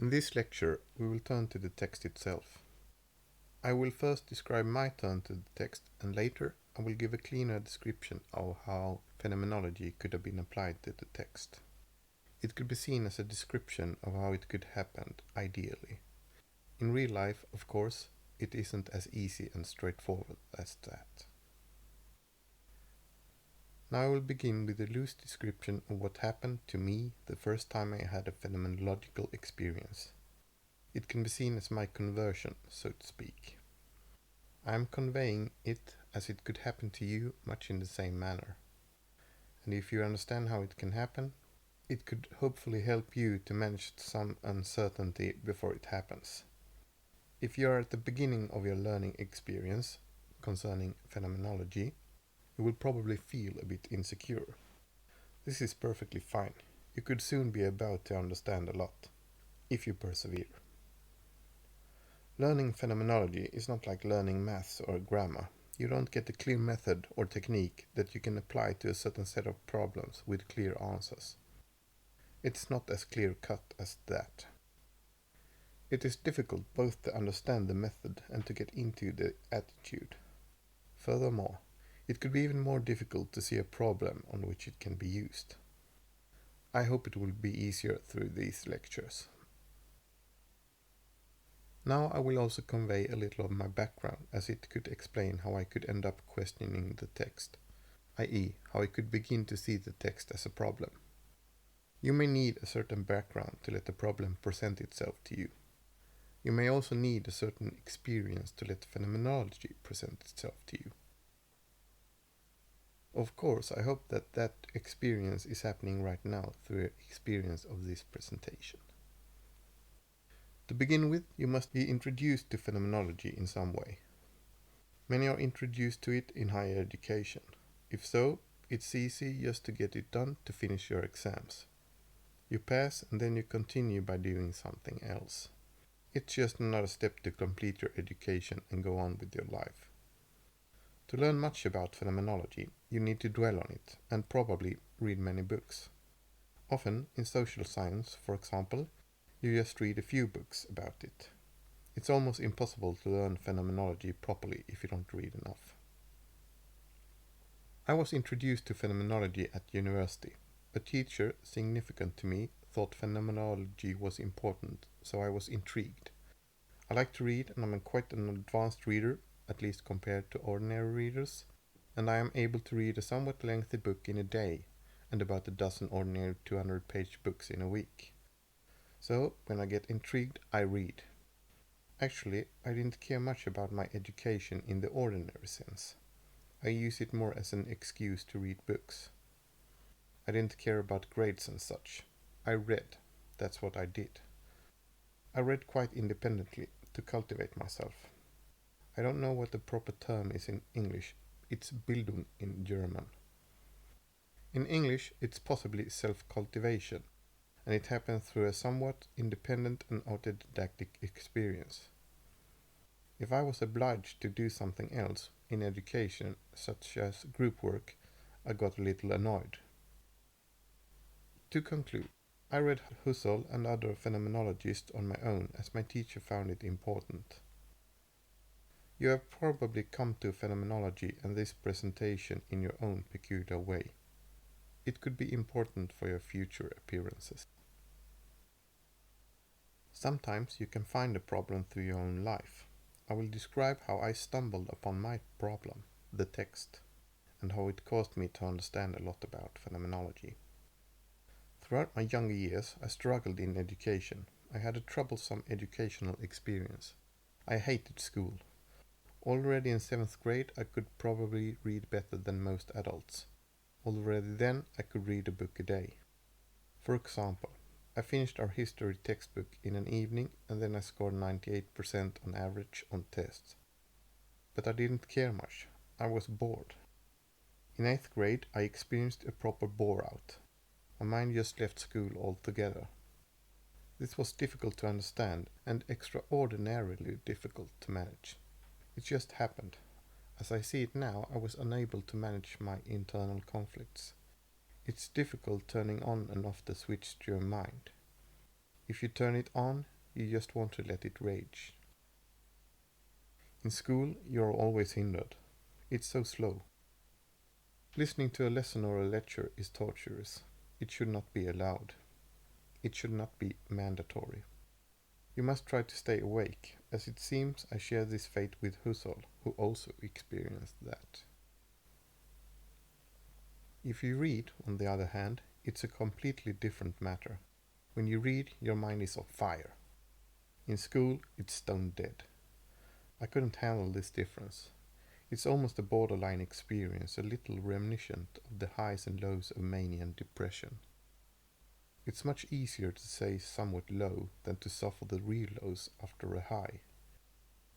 In this lecture, we will turn to the text itself. I will first describe my turn to the text, and later I will give a cleaner description of how phenomenology could have been applied to the text. It could be seen as a description of how it could happen, ideally. In real life, of course, it isn't as easy and straightforward as that. Now I will begin with a loose description of what happened to me the first time I had a phenomenological experience. It can be seen as my conversion, so to speak. I am conveying it as it could happen to you much in the same manner. And if you understand how it can happen, it could hopefully help you to manage some uncertainty before it happens. If you are at the beginning of your learning experience concerning phenomenology, you will probably feel a bit insecure. This is perfectly fine. You could soon be about to understand a lot, if you persevere. Learning phenomenology is not like learning maths or grammar. You don't get a clear method or technique that you can apply to a certain set of problems with clear answers. It's not as clear-cut as that. It is difficult both to understand the method and to get into the attitude. Furthermore, it could be even more difficult to see a problem on which it can be used. I hope it will be easier through these lectures. Now I will also convey a little of my background, as it could explain how I could end up questioning the text, i.e., how I could begin to see the text as a problem. You may need a certain background to let the problem present itself to you. You may also need a certain experience to let phenomenology present itself to you. Of course, I hope that experience is happening right now through experience of this presentation. To begin with, you must be introduced to phenomenology in some way. Many are introduced to it in higher education. If so, it's easy just to get it done to finish your exams. You pass and then you continue by doing something else. It's just another step to complete your education and go on with your life. To learn much about phenomenology, you need to dwell on it and probably read many books. Often, in social science, for example, you just read a few books about it. It's almost impossible to learn phenomenology properly if you don't read enough. I was introduced to phenomenology at university. A teacher, significant to me, thought phenomenology was important, so I was intrigued. I like to read and I'm quite an advanced reader, at least compared to ordinary readers, and I am able to read a somewhat lengthy book in a day and about a dozen ordinary 200-page books in a week. So, when I get intrigued, I read. Actually, I didn't care much about my education in the ordinary sense. I use it more as an excuse to read books. I didn't care about grades and such. I read. That's what I did. I read quite independently to cultivate myself. I don't know what the proper term is in English. It's Bildung in German. In English, it's possibly self-cultivation, and it happens through a somewhat independent and autodidactic experience. If I was obliged to do something else in education, such as group work, I got a little annoyed. To conclude, I read Husserl and other phenomenologists on my own as my teacher found it important. You have probably come to phenomenology and this presentation in your own peculiar way. It could be important for your future appearances. Sometimes you can find a problem through your own life. I will describe how I stumbled upon my problem, the text, and how it caused me to understand a lot about phenomenology. Throughout my younger years, I struggled in education. I had a troublesome educational experience. I hated school. Already in 7th grade, I could probably read better than most adults. Already then, I could read a book a day. For example, I finished our history textbook in an evening and then I scored 98% on average on tests. But I didn't care much. I was bored. In 8th grade, I experienced a proper bore-out. My mind just left school altogether. This was difficult to understand and extraordinarily difficult to manage. It just happened. As I see it now, I was unable to manage my internal conflicts. It's difficult turning on and off the switch to your mind. If you turn it on, you just want to let it rage. In school, you are always hindered. It's so slow. Listening to a lesson or a lecture is torturous. It should not be allowed. It should not be mandatory. You must try to stay awake, as it seems I share this fate with Husserl, who also experienced that. If you read, on the other hand, it's a completely different matter. When you read, your mind is on fire. In school, it's stone dead. I couldn't handle this difference. It's almost a borderline experience, a little reminiscent of the highs and lows of mania and depression. It's much easier to say somewhat low than to suffer the real lows after a high.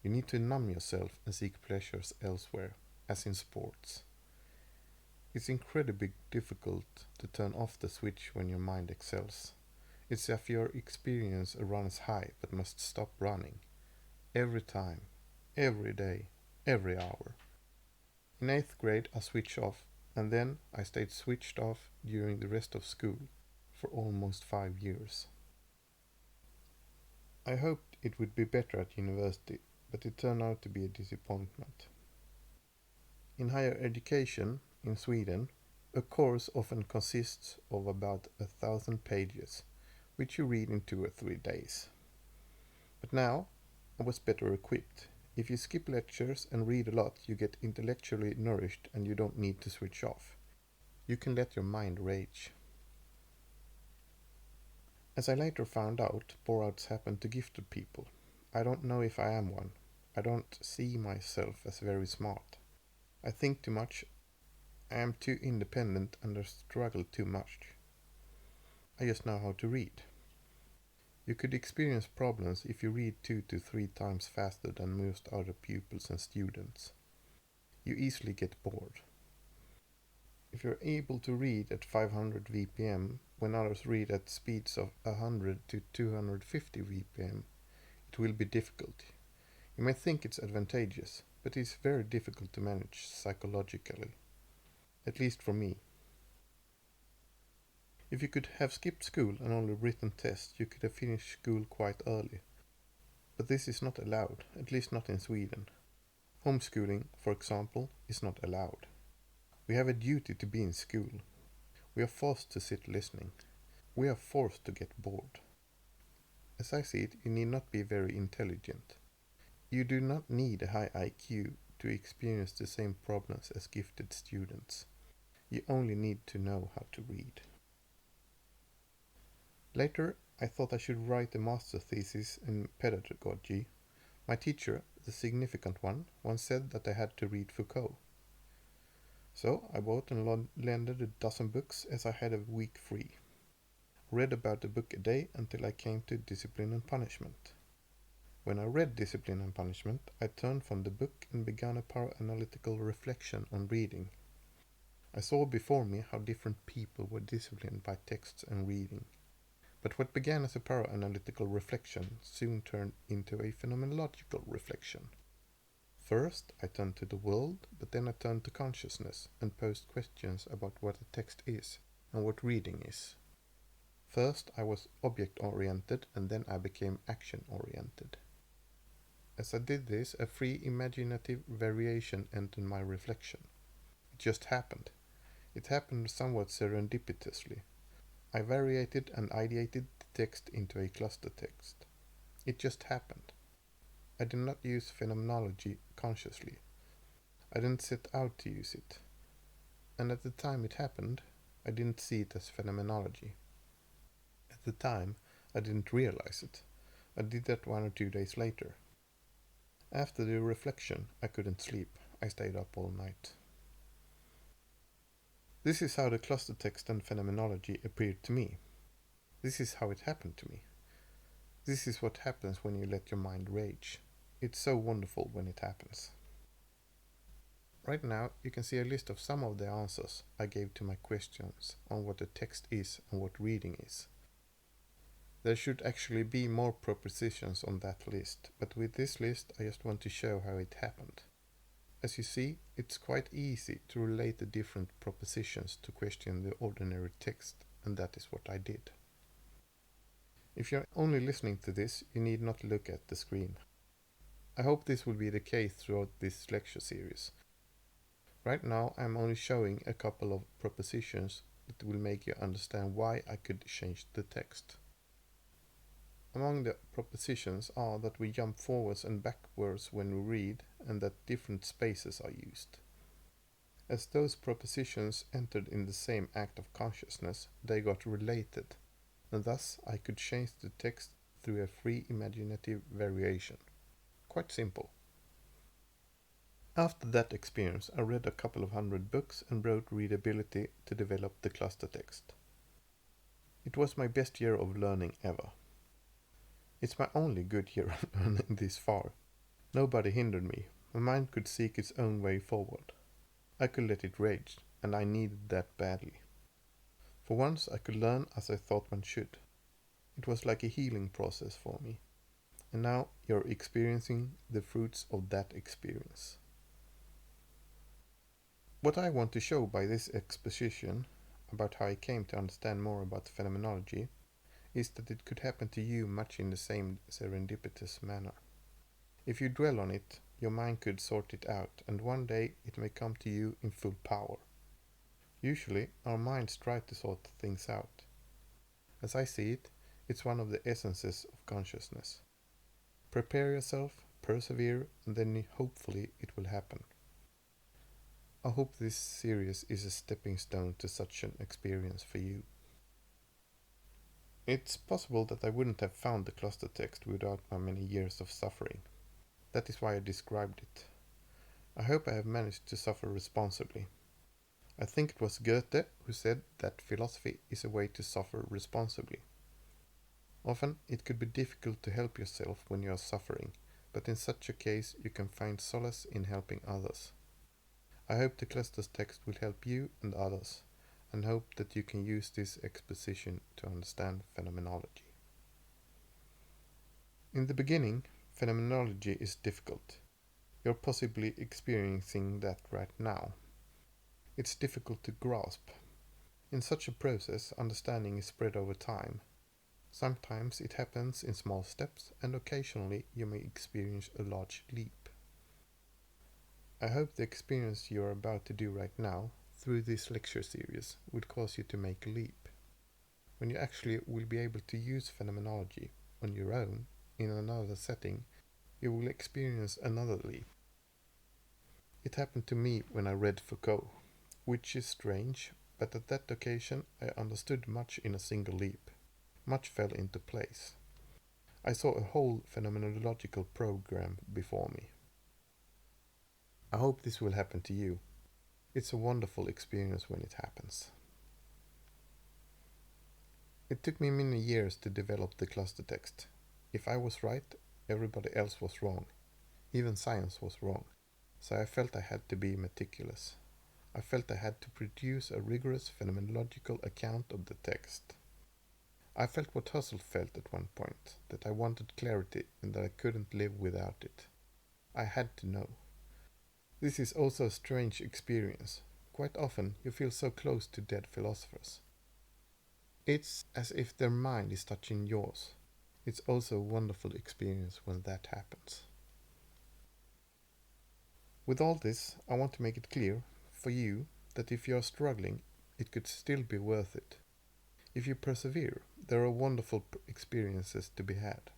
You need to numb yourself and seek pleasures elsewhere, as in sports. It's incredibly difficult to turn off the switch when your mind excels. It's as if your experience runs high but must stop running. Every time, every day, every hour. In 8th grade I switched off, and then I stayed switched off during the rest of school for almost 5 years. I hoped it would be better at university, but it turned out to be a disappointment. In higher education, in Sweden, a course often consists of about 1,000 pages, which you read in 2 or 3 days. But now, I was better equipped. If you skip lectures and read a lot, you get intellectually nourished and you don't need to switch off. You can let your mind rage. As I later found out, bore-outs happen to gifted people. I don't know if I am one. I don't see myself as very smart. I think too much. I am too independent and I struggle too much. I just know how to read. You could experience problems if you read 2 to 3 times faster than most other pupils and students. You easily get bored. If you're able to read at 500 VPM when others read at speeds of 100 to 250 VPM, it will be difficult. You may think it's advantageous, but it's very difficult to manage psychologically. At least for me. If you could have skipped school and only written tests, you could have finished school quite early. But this is not allowed, at least not in Sweden. Homeschooling, for example, is not allowed. We have a duty to be in school. We are forced to sit listening. We are forced to get bored. As I see it, you need not be very intelligent. You do not need a high IQ to experience the same problems as gifted students. You only need to know how to read. Later, I thought I should write a master thesis in pedagogy. My teacher, the significant one, once said that I had to read Foucault. So I bought and lended a dozen books as I had a week free. Read about a book a day until I came to Discipline and Punishment. When I read Discipline and Punishment, I turned from the book and began a para-analytical reflection on reading. I saw before me how different people were disciplined by texts and reading. But what began as a para-analytical reflection soon turned into a phenomenological reflection. First, I turned to the world, but then I turned to consciousness and posed questions about what a text is and what reading is. First, I was object-oriented and then I became action-oriented. As I did this, a free imaginative variation entered my reflection. It just happened. It happened somewhat serendipitously. I variated and ideated the text into a cluster text. It just happened. I did not use phenomenology consciously. I didn't set out to use it. And at the time it happened, I didn't see it as phenomenology. At the time, I didn't realize it. I did that 1 or 2 days later. After the reflection, I couldn't sleep. I stayed up all night. This is how the cluster text and phenomenology appeared to me. This is how it happened to me. This is what happens when you let your mind rage. It's so wonderful when it happens. Right now, you can see a list of some of the answers I gave to my questions on what a text is and what reading is. There should actually be more propositions on that list, but with this list I just want to show how it happened. As you see, it's quite easy to relate the different propositions to question the ordinary text, and that is what I did. If you're only listening to this, you need not look at the screen. I hope this will be the case throughout this lecture series. Right now I'm only showing a couple of propositions that will make you understand why I could change the text. Among the propositions are that we jump forwards and backwards when we read, and that different spaces are used. As those propositions entered in the same act of consciousness, they got related, and thus I could change the text through a free imaginative variation. Quite simple. After that experience, I read a couple of hundred books and wrote readability to develop the cluster text. It was my best year of learning ever. It's my only good year of learning this far. Nobody hindered me. My mind could seek its own way forward. I could let it rage, and I needed that badly. For once I could learn as I thought one should. It was like a healing process for me. And now you're experiencing the fruits of that experience. What I want to show by this exposition about how I came to understand more about phenomenology is that it could happen to you much in the same serendipitous manner. If you dwell on it, your mind could sort it out, and one day it may come to you in full power. Usually, our minds try to sort things out. As I see it, it's one of the essences of consciousness. Prepare yourself, persevere, and then hopefully it will happen. I hope this series is a stepping stone to such an experience for you. It's possible that I wouldn't have found the cluster text without my many years of suffering. That is why I described it. I hope I have managed to suffer responsibly. I think it was Goethe who said that philosophy is a way to suffer responsibly. Often it could be difficult to help yourself when you are suffering, but in such a case you can find solace in helping others. I hope the cluster's text will help you and others, and hope that you can use this exposition to understand phenomenology. In the beginning, phenomenology is difficult. You're possibly experiencing that right now. It's difficult to grasp. In such a process, understanding is spread over time. Sometimes it happens in small steps, and occasionally you may experience a large leap. I hope the experience you are about to do right now, through this lecture series, would cause you to make a leap. When you actually will be able to use phenomenology on your own, in another setting, you will experience another leap. It happened to me when I read Foucault, which is strange, but at that occasion I understood much in a single leap. Much fell into place. I saw a whole phenomenological program before me. I hope this will happen to you. It's a wonderful experience when it happens. It took me many years to develop the cluster text. If I was right, everybody else was wrong. Even science was wrong. So I felt I had to be meticulous. I felt I had to produce a rigorous phenomenological account of the text. I felt what Husserl felt at one point, that I wanted clarity and that I couldn't live without it. I had to know. This is also a strange experience. Quite often you feel so close to dead philosophers. It's as if their mind is touching yours. It's also a wonderful experience when that happens. With all this, I want to make it clear for you that if you are struggling, it could still be worth it. If you persevere, there are wonderful experiences to be had.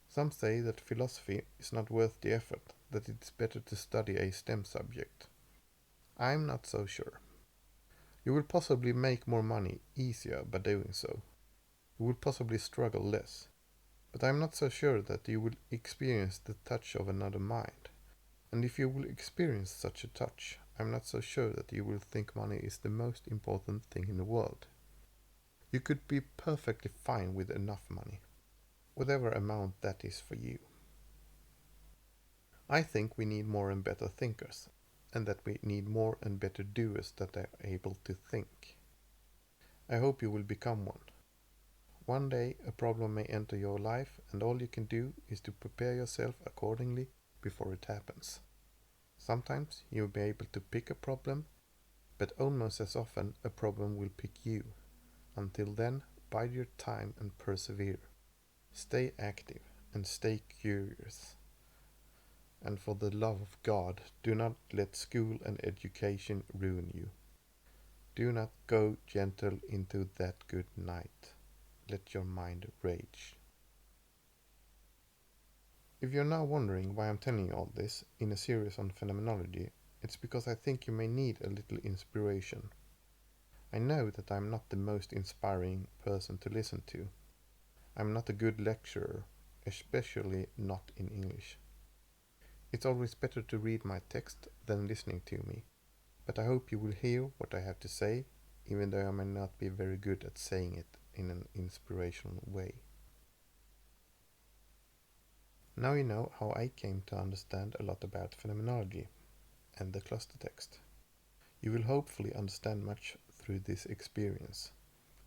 Some say that philosophy is not worth the effort, that it's better to study a STEM subject. I'm not so sure. You will possibly make more money easier by doing so. You will possibly struggle less. But I'm not so sure that you will experience the touch of another mind. And if you will experience such a touch, I'm not so sure that you will think money is the most important thing in the world. You could be perfectly fine with enough money, whatever amount that is for you. I think we need more and better thinkers, and that we need more and better doers that are able to think. I hope you will become one. One day a problem may enter your life, and all you can do is to prepare yourself accordingly before it happens. Sometimes you will be able to pick a problem, but almost as often a problem will pick you. Until then, bye. bide your time and persevere. Stay active and stay curious. And for the love of God, do not let school and education ruin you. Do not go gentle into that good night. Let your mind rage. If you're now wondering why I'm telling you all this in a series on phenomenology, it's because I think you may need a little inspiration. I know that I'm not the most inspiring person to listen to. I'm not a good lecturer, especially not in English. It's always better to read my text than listening to me, but I hope you will hear what I have to say, even though I may not be very good at saying it in an inspirational way. Now you know how I came to understand a lot about phenomenology and the cluster text. You will hopefully understand much through this experience.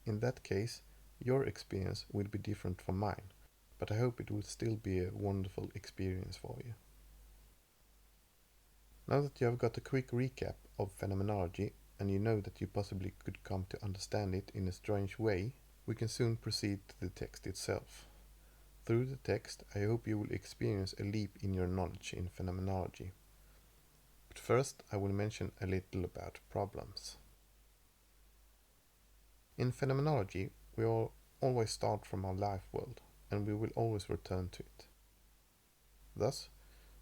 In that case, your experience will be different from mine, but I hope it will still be a wonderful experience for you. Now that you have got a quick recap of phenomenology, and you know that you possibly could come to understand it in a strange way, we can soon proceed to the text itself. Through the text, I hope you will experience a leap in your knowledge in phenomenology. But first, I will mention a little about problems. In phenomenology, we all always start from our life world, and we will always return to it. Thus,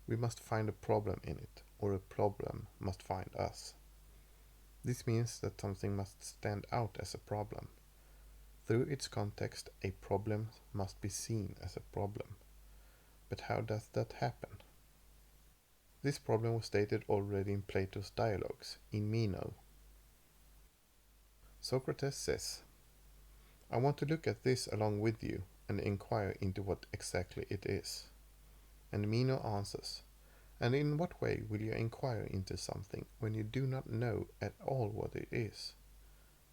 we must find a problem in it, or a problem must find us. This means that something must stand out as a problem. Through its context, a problem must be seen as a problem. But how does that happen? This problem was stated already in Plato's dialogues, in Meno. Socrates says, "I want to look at this along with you and inquire into what exactly it is." And Meno answers, "And in what way will you inquire into something when you do not know at all what it is?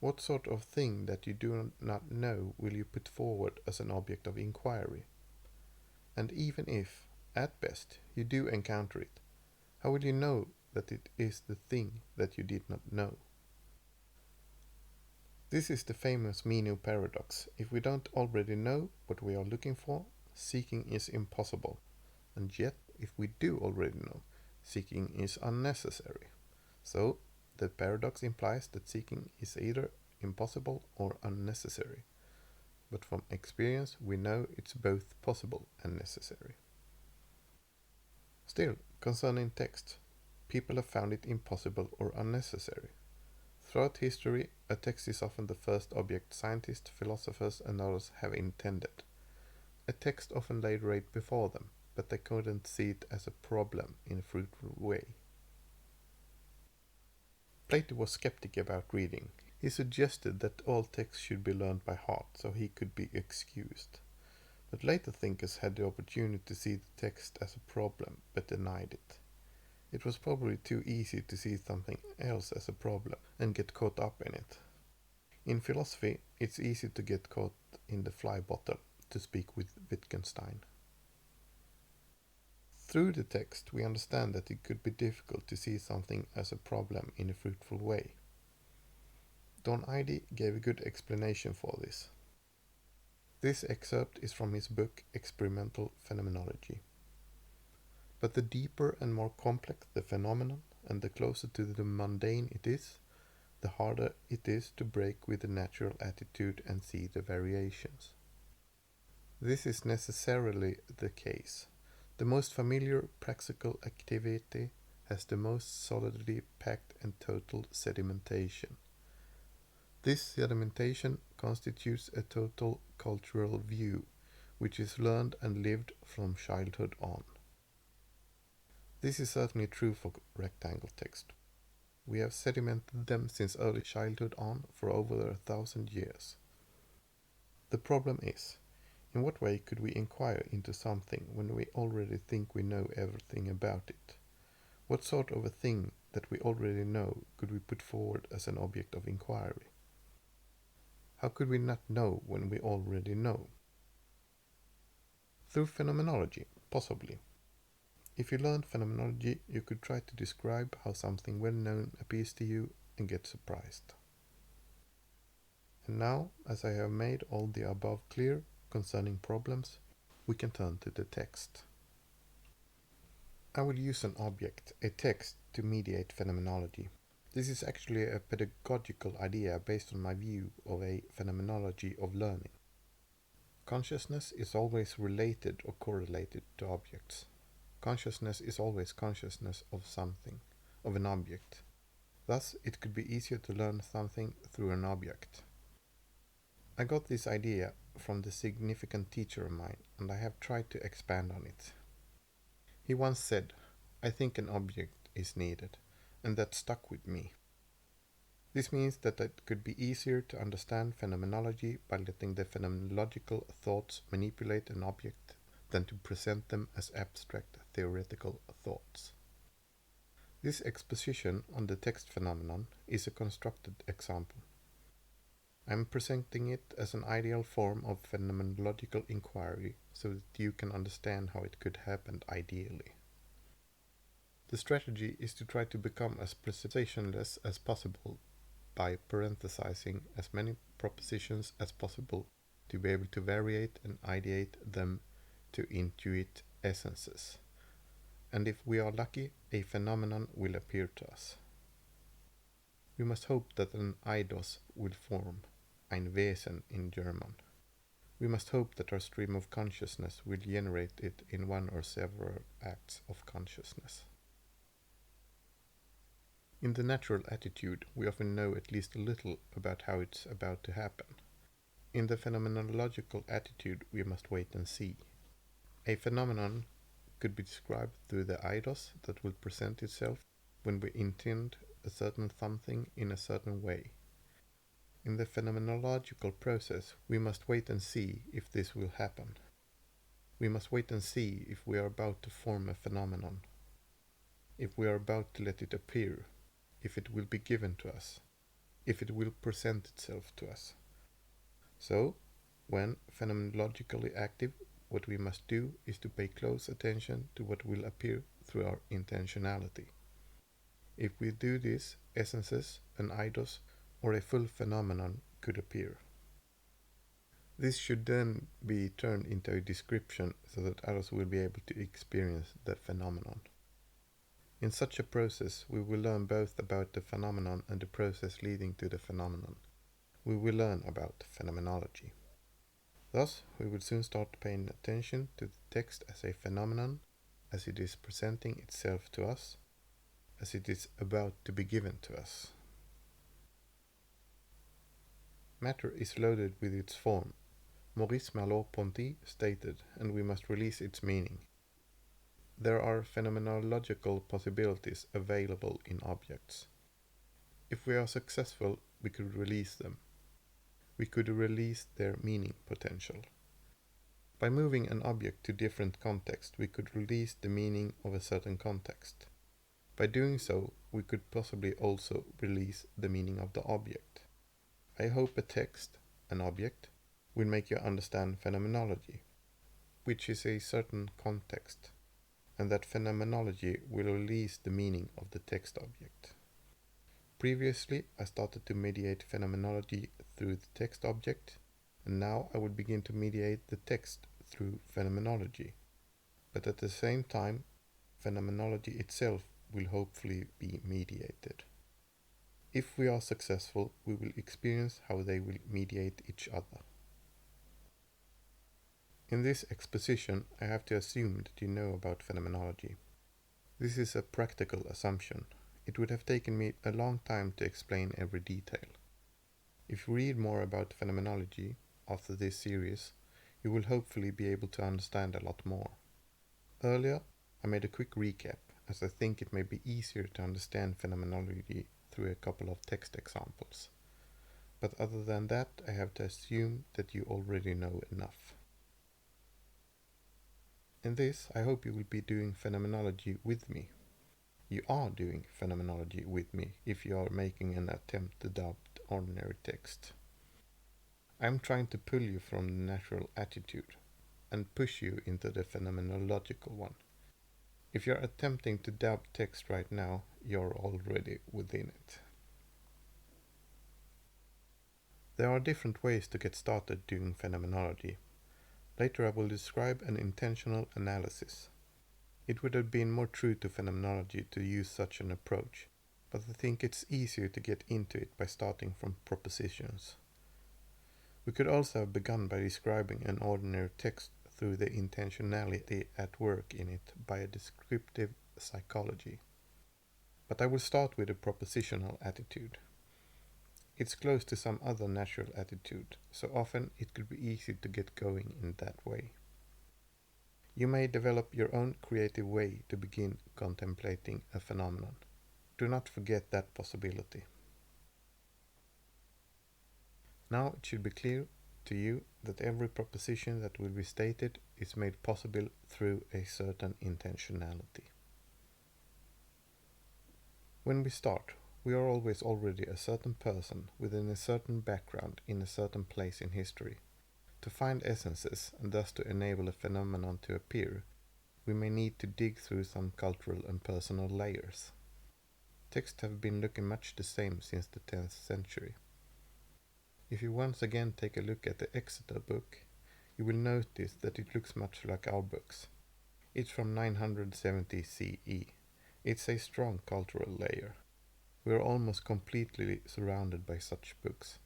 What sort of thing that you do not know will you put forward as an object of inquiry? And even if, at best, you do encounter it, how will you know that it is the thing that you did not know?" This is the famous Meno paradox. If we don't already know what we are looking for, seeking is impossible. And yet, if we do already know, seeking is unnecessary. So, the paradox implies that seeking is either impossible or unnecessary. But from experience, we know it's both possible and necessary. Still, concerning text, people have found it impossible or unnecessary. Throughout history, a text is often the first object scientists, philosophers, and others have intended. A text often lay right before them, but they couldn't see it as a problem in a fruitful way. Plato was skeptic about reading. He suggested that all texts should be learned by heart, so he could be excused. But later thinkers had the opportunity to see the text as a problem, but denied it. It was probably too easy to see something else as a problem and get caught up in it. In philosophy, it's easy to get caught in the fly bottom, to speak with Wittgenstein. Through the text, we understand that it could be difficult to see something as a problem in a fruitful way. Ihde gave a good explanation for this. This excerpt is from his book Experimental Phenomenology. But the deeper and more complex the phenomenon, and the closer to the mundane it is, the harder it is to break with the natural attitude and see the variations. This is necessarily the case. The most familiar practical activity has the most solidly packed and total sedimentation. This sedimentation constitutes a total cultural view, which is learned and lived from childhood on. This is certainly true for rectangle text. We have sedimented them since early childhood on for over 1,000 years. The problem is, in what way could we inquire into something when we already think we know everything about it? What sort of a thing that we already know could we put forward as an object of inquiry? How could we not know when we already know? Through phenomenology, possibly. If you learn phenomenology, you could try to describe how something well known appears to you and get surprised. And now, as I have made all the above clear concerning problems, we can turn to the text. I will use an object, a text, to mediate phenomenology. This is actually a pedagogical idea based on my view of a phenomenology of learning. Consciousness is always related or correlated to objects. Consciousness is always consciousness of something, of an object. Thus, it could be easier to learn something through an object. I got this idea from the significant teacher of mine, and I have tried to expand on it. He once said, "I think an object is needed," and that stuck with me. This means that it could be easier to understand phenomenology by letting the phenomenological thoughts manipulate an object than to present them as abstract theoretical thoughts. This exposition on the text phenomenon is a constructed example. I am presenting it as an ideal form of phenomenological inquiry so that you can understand how it could happen ideally. The strategy is to try to become as presuppositionless as possible by parenthesizing as many propositions as possible to be able to variate and ideate them to intuit essences. And if we are lucky, a phenomenon will appear to us. We must hope that an eidos will form, ein Wesen in German. We must hope that our stream of consciousness will generate it in one or several acts of consciousness. In the natural attitude, we often know at least a little about how it's about to happen. In the phenomenological attitude, we must wait and see. A phenomenon could be described through the eidos that will present itself when we intend a certain something in a certain way. In the phenomenological process, we must wait and see if this will happen. We must wait and see if we are about to form a phenomenon, if we are about to let it appear, if it will be given to us, if it will present itself to us. So, when phenomenologically active, what we must do is to pay close attention to what will appear through our intentionality. If we do this, essences, an eidos, or a full phenomenon could appear. This should then be turned into a description so that others will be able to experience the phenomenon. In such a process, we will learn both about the phenomenon and the process leading to the phenomenon. We will learn about phenomenology. Thus, we will soon start paying attention to the text as a phenomenon, as it is presenting itself to us, as it is about to be given to us. Matter is loaded with its form. Maurice Merleau-Ponty stated, and we must release its meaning. There are phenomenological possibilities available in objects. If we are successful, we could release them. We could release their meaning potential. By moving an object to different context, we could release the meaning of a certain context. By doing so, we could possibly also release the meaning of the object. I hope a text, an object, will make you understand phenomenology, which is a certain context, and that phenomenology will release the meaning of the text object. Previously, I started to mediate phenomenology through the text object, and now I will begin to mediate the text through phenomenology. But at the same time, phenomenology itself will hopefully be mediated. If we are successful, we will experience how they will mediate each other. In this exposition, I have to assume that you know about phenomenology. This is a practical assumption. It would have taken me a long time to explain every detail. If you read more about phenomenology after this series, you will hopefully be able to understand a lot more. Earlier, I made a quick recap, as I think it may be easier to understand phenomenology through a couple of text examples. But other than that, I have to assume that you already know enough. In this, I hope you will be doing phenomenology with me. You are doing phenomenology with me if you are making an attempt to adopt ordinary text. I am trying to pull you from the natural attitude and push you into the phenomenological one. If you are attempting to doubt text right now, you are already within it. There are different ways to get started doing phenomenology. Later I will describe an intentional analysis. It would have been more true to phenomenology to use such an approach, but I think it's easier to get into it by starting from propositions. We could also have begun by describing an ordinary text through the intentionality at work in it by a descriptive psychology. But I will start with a propositional attitude. It's close to some other natural attitude, so often it could be easy to get going in that way. You may develop your own creative way to begin contemplating a phenomenon. Do not forget that possibility. Now it should be clear to you that every proposition that will be stated is made possible through a certain intentionality. When we start, we are always already a certain person within a certain background in a certain place in history. To find essences and thus to enable a phenomenon to appear, we may need to dig through some cultural and personal layers. Texts have been looking much the same since the 10th century. If you once again take a look at the Exeter book, you will notice that it looks much like our books. It's from 970 CE. It's a strong cultural layer. We are almost completely surrounded by such books.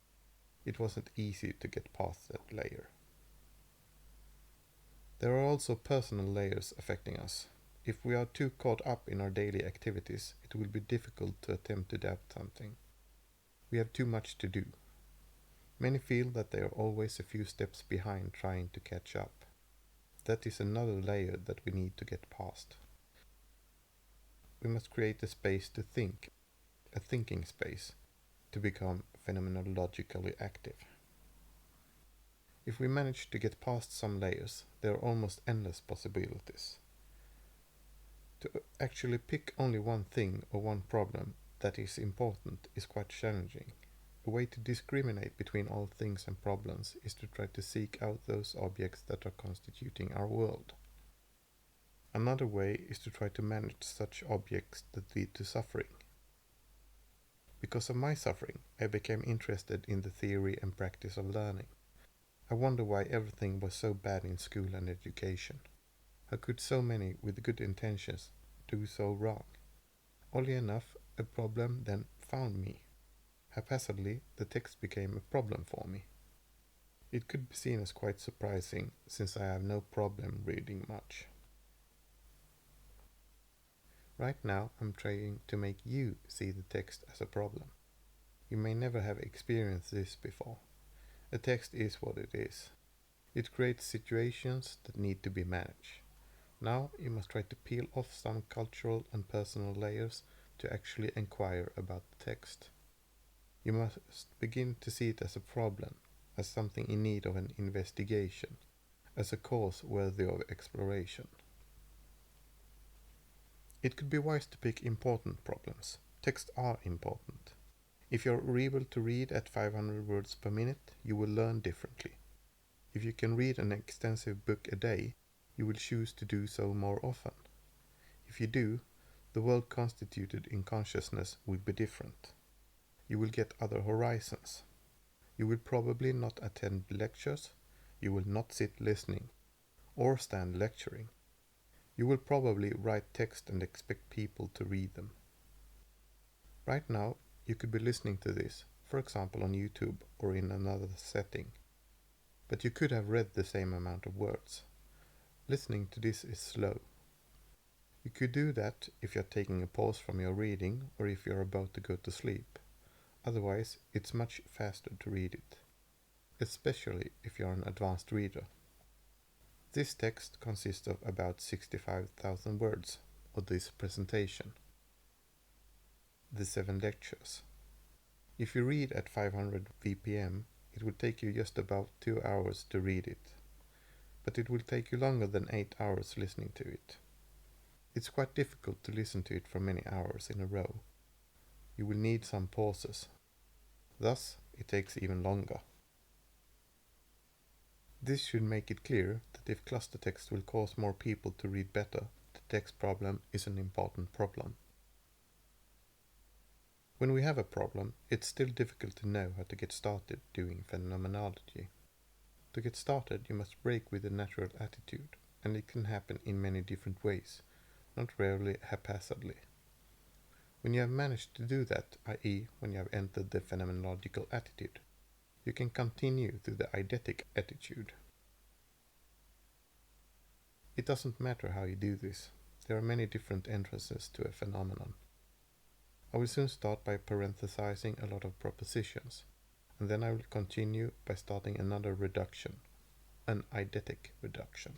It wasn't easy to get past that layer. There are also personal layers affecting us. If we are too caught up in our daily activities, it will be difficult to attempt to adapt something. We have too much to do. Many feel that they are always a few steps behind trying to catch up. That is another layer that we need to get past. We must create a space to think, a thinking space, to become phenomenologically active. If we manage to get past some layers, there are almost endless possibilities. To actually pick only one thing or one problem that is important is quite challenging. A way to discriminate between all things and problems is to try to seek out those objects that are constituting our world. Another way is to try to manage such objects that lead to suffering. Because of my suffering, I became interested in the theory and practice of learning. I wonder why everything was so bad in school and education. How could so many with good intentions do so wrong? Oddly enough, a problem then found me. Haphazardly, the text became a problem for me. It could be seen as quite surprising, since I have no problem reading much. Right now, I'm trying to make you see the text as a problem. You may never have experienced this before. A text is what it is. It creates situations that need to be managed. Now you must try to peel off some cultural and personal layers to actually inquire about the text. You must begin to see it as a problem, as something in need of an investigation, as a cause worthy of exploration. It could be wise to pick important problems. Texts are important. If you're able to read at 500 words per minute, you will learn differently. If you can read an extensive book a day, you will choose to do so more often. If you do, the world constituted in consciousness will be different. You will get other horizons. You will probably not attend lectures, you will not sit listening, or stand lecturing. You will probably write text and expect people to read them. Right now, you could be listening to this, for example on YouTube or in another setting, but you could have read the same amount of words. Listening to this is slow. You could do that if you're taking a pause from your reading or if you're about to go to sleep. Otherwise, it's much faster to read it, especially if you're an advanced reader. This text consists of about 65,000 words, or this presentation. The 7 lectures. If you read at 500 VPM, it will take you just about 2 hours to read it, but it will take you longer than 8 hours listening to it. It's quite difficult to listen to it for many hours in a row. You will need some pauses. Thus, it takes even longer. This should make it clear that if cluster text will cause more people to read better, the text problem is an important problem. When we have a problem, it's still difficult to know how to get started doing phenomenology. To get started, you must break with the natural attitude, and it can happen in many different ways, not rarely haphazardly. When you have managed to do that, i.e., when you have entered the phenomenological attitude, you can continue to the eidetic attitude. It doesn't matter how you do this. There are many different entrances to a phenomenon. I will soon start by parenthesizing a lot of propositions, and then I will continue by starting another reduction, an eidetic reduction.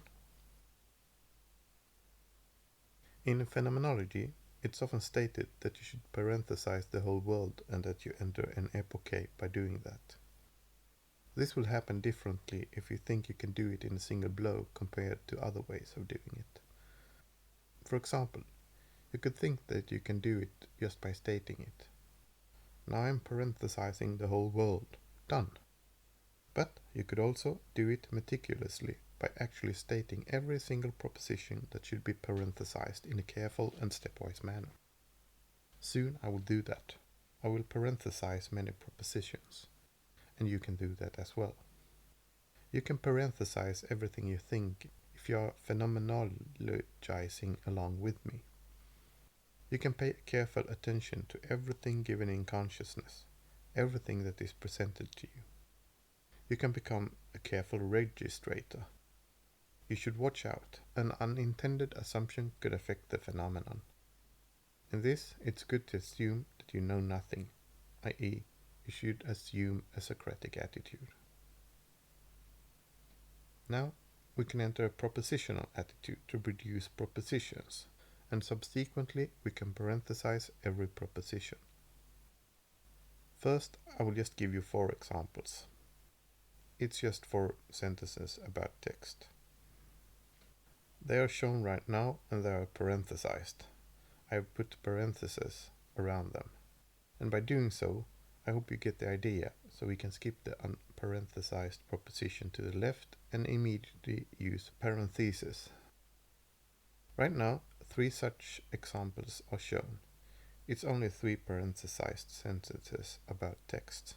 In phenomenology, it's often stated that you should parenthesize the whole world and that you enter an epoche by doing that. This will happen differently if you think you can do it in a single blow compared to other ways of doing it. For example, you could think that you can do it just by stating it. Now I'm parenthesizing the whole world. Done. But you could also do it meticulously by actually stating every single proposition that should be parenthesized in a careful and stepwise manner. Soon I will do that. I will parenthesize many propositions, and you can do that as well. You can parenthesize everything you think if you are phenomenologizing along with me. You can pay careful attention to everything given in consciousness, everything that is presented to you. You can become a careful registrator. You should watch out. An unintended assumption could affect the phenomenon. In this, it's good to assume that you know nothing, i.e., you should assume a Socratic attitude. Now, we can enter a propositional attitude to produce propositions, and subsequently we can parenthesize every proposition. First, I will just give you 4 examples. It's just 4 sentences about text. They are shown right now and they are parenthesized. I have put parentheses around them. And by doing so, I hope you get the idea, so we can skip the unparenthesized proposition to the left and immediately use parentheses. Right now, 3 such examples are shown. It's only 3 parenthesized sentences about text.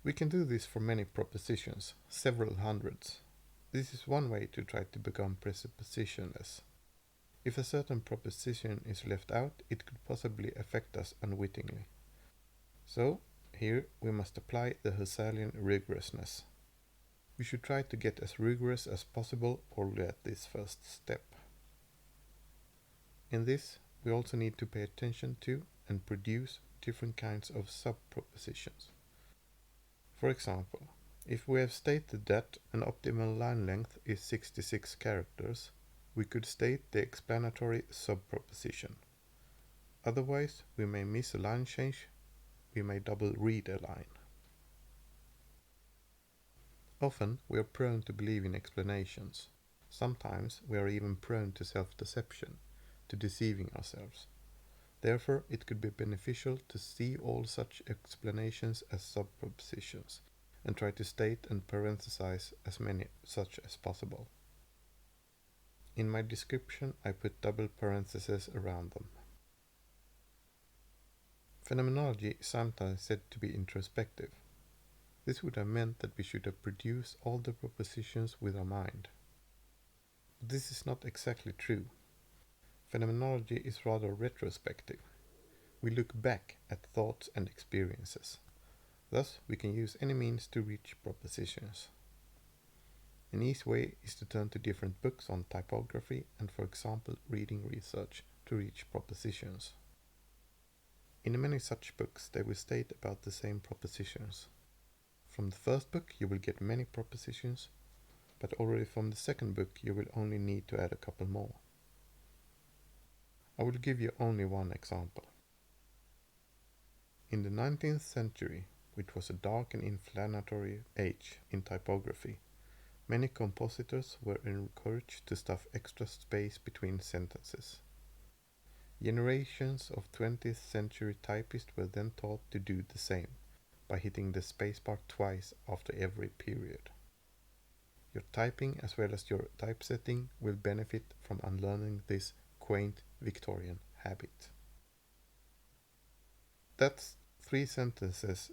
We can do this for many propositions, several hundreds. This is one way to try to become presuppositionless. If a certain proposition is left out, it could possibly affect us unwittingly. So, here we must apply the Husserlian rigorousness. We should try to get as rigorous as possible already at this first step. In this, we also need to pay attention to and produce different kinds of sub-propositions. For example, if we have stated that an optimal line length is 66 characters, we could state the explanatory sub-proposition. Otherwise, we may miss a line change, we may double read a line. Often, we are prone to believe in explanations. Sometimes, we are even prone to self-deception, to deceiving ourselves. Therefore, it could be beneficial to see all such explanations as sub-propositions, and try to state and parenthesize as many such as possible. In my description, I put double parentheses around them. Phenomenology is sometimes said to be introspective. This would have meant that we should have produced all the propositions with our mind. But this is not exactly true. Phenomenology is rather retrospective. We look back at thoughts and experiences. Thus, we can use any means to reach propositions. An easy way is to turn to different books on typography and, for example, reading research to reach propositions. In many such books, they will state about the same propositions. From the first book, you will get many propositions, but already from the second book, you will only need to add a couple more. I will give you only one example. In the 19th century, which was a dark and inflammatory age in typography, many compositors were encouraged to stuff extra space between sentences. Generations of 20th century typists were then taught to do the same, by hitting the spacebar twice after every period. Your typing as well as your typesetting will benefit from unlearning this quaint Victorian habit. That's 3 sentences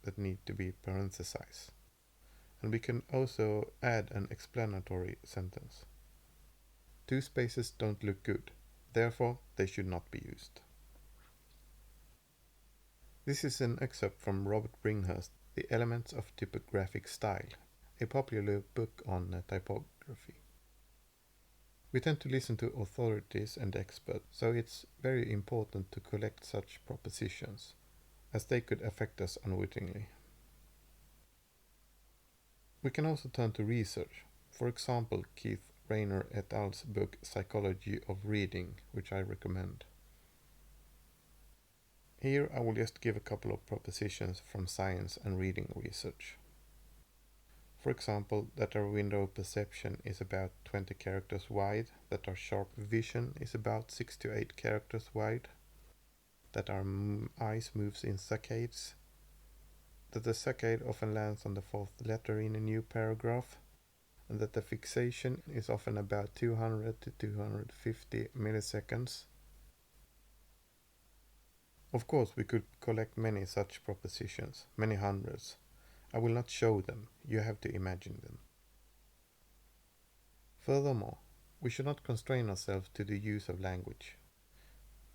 that need to be parenthesized. And we can also add an explanatory sentence. 2 spaces don't look good, therefore they should not be used. This is an excerpt from Robert Bringhurst's The Elements of Typographic Style, a popular book on typography. We tend to listen to authorities and experts, so it's very important to collect such propositions, as they could affect us unwittingly. We can also turn to research, for example Keith Rayner et al.'s book Psychology of Reading, which I recommend. Here I will just give a couple of propositions from science and reading research. For example, that our window of perception is about 20 characters wide, that our sharp vision is about 6 to 8 characters wide, that our eyes moves in saccades, that the saccade often lands on the 4th letter in a new paragraph, and that the fixation is often about 200 to 250 milliseconds. Of course, we could collect many such propositions, many hundreds. I will not show them, you have to imagine them. Furthermore, we should not constrain ourselves to the use of language.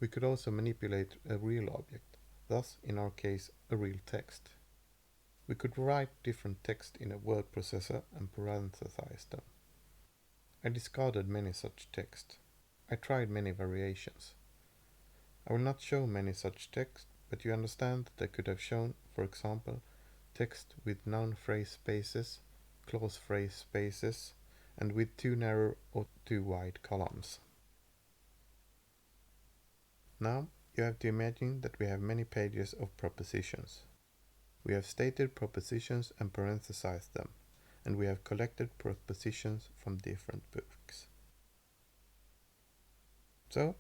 We could also manipulate a real object, thus, in our case, a real text. We could write different text in a word processor and parenthesize them. I discarded many such text. I tried many variations. I will not show many such text, but you understand that I could have shown, for example, text with noun phrase spaces, clause phrase spaces, and with too narrow or too wide columns. Now you have to imagine that we have many pages of propositions. We have stated propositions and parenthesized them, and we have collected propositions from different books. So,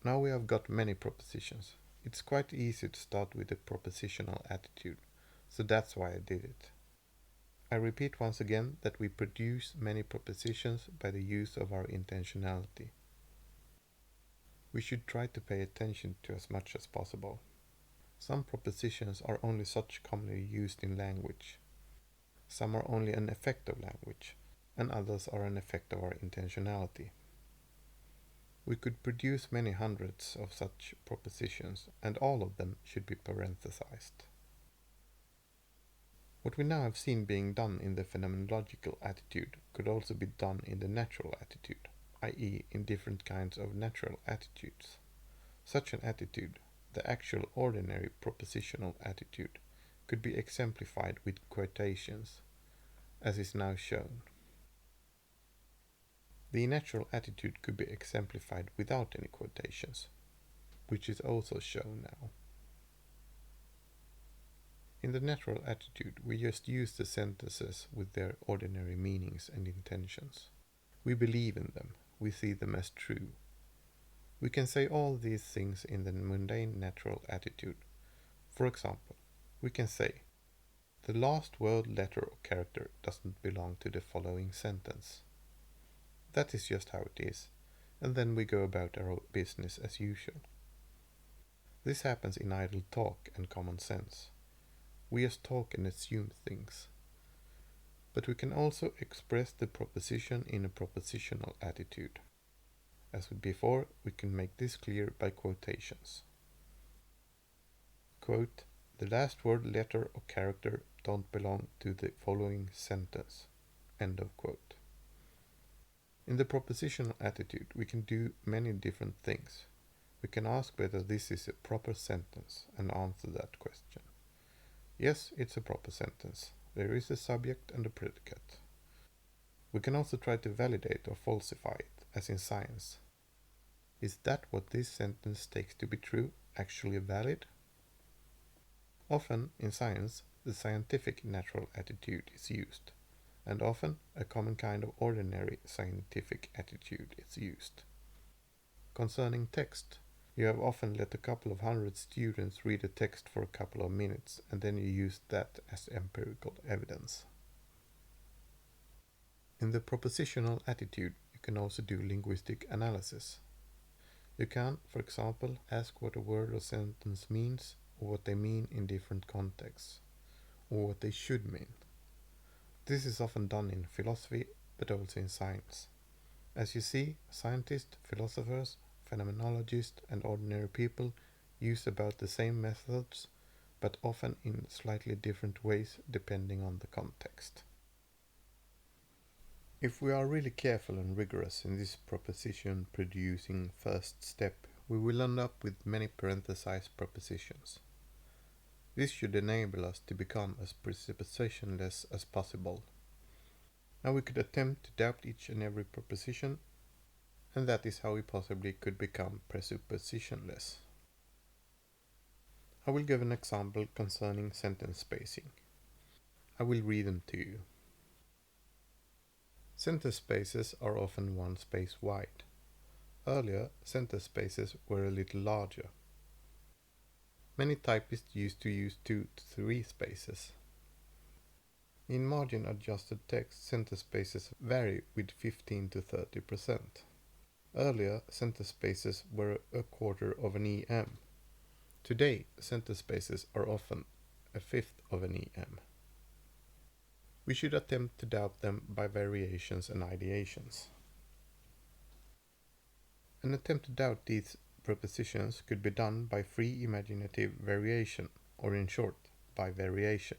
now we have got many propositions. It's quite easy to start with a propositional attitude, so that's why I did it. I repeat once again that we produce many propositions by the use of our intentionality. We should try to pay attention to as much as possible. Some propositions are only such commonly used in language. Some are only an effect of language, and others are an effect of our intentionality. We could produce many hundreds of such propositions, and all of them should be parenthesized. What we now have seen being done in the phenomenological attitude could also be done in the natural attitude, i.e. in different kinds of natural attitudes. Such an attitude, the actual ordinary propositional attitude, could be exemplified with quotations, as is now shown. The natural attitude could be exemplified without any quotations, which is also shown now. In the natural attitude, we just use the sentences with their ordinary meanings and intentions. We believe in them, we see them as true. We can say all these things in the mundane natural attitude. For example, we can say, the last word, letter or character doesn't belong to the following sentence. That is just how it is, and then we go about our business as usual. This happens in idle talk and common sense. We just talk and assume things. But we can also express the proposition in a propositional attitude. As with before, we can make this clear by quotations. Quote, the last word, letter or character don't belong to the following sentence. End of quote. In the propositional attitude, we can do many different things. We can ask whether this is a proper sentence and answer that question. Yes, it's a proper sentence. There is a subject and a predicate. We can also try to validate or falsify it, as in science. Is that what this sentence takes to be true actually valid? Often, in science, the scientific natural attitude is used, and often a common kind of ordinary scientific attitude is used. Concerning text, you have often let a couple of hundred students read a text for a couple of minutes, and then you use that as empirical evidence. In the propositional attitude, you can also do linguistic analysis. You can, for example, ask what a word or sentence means, or what they mean in different contexts, or what they should mean. This is often done in philosophy, but also in science. As you see, scientists, philosophers, phenomenologists, and ordinary people use about the same methods, but often in slightly different ways depending on the context. If we are really careful and rigorous in this proposition producing first step, we will end up with many parenthesized propositions. This should enable us to become as presuppositionless as possible. Now we could attempt to doubt each and every proposition, and that is how we possibly could become presuppositionless. I will give an example concerning sentence spacing. I will read them to you. Sentence spaces are often one space wide. Earlier, sentence spaces were a little larger. Many typists used to use 2 to 3 spaces. In margin-adjusted text, sentence spaces vary with 15 to 30%. Earlier, sentence spaces were a quarter of an EM. Today, sentence spaces are often a fifth of an EM. We should attempt to doubt them by variations and ideations. An attempt to doubt these propositions could be done by free imaginative variation, or in short, by variation.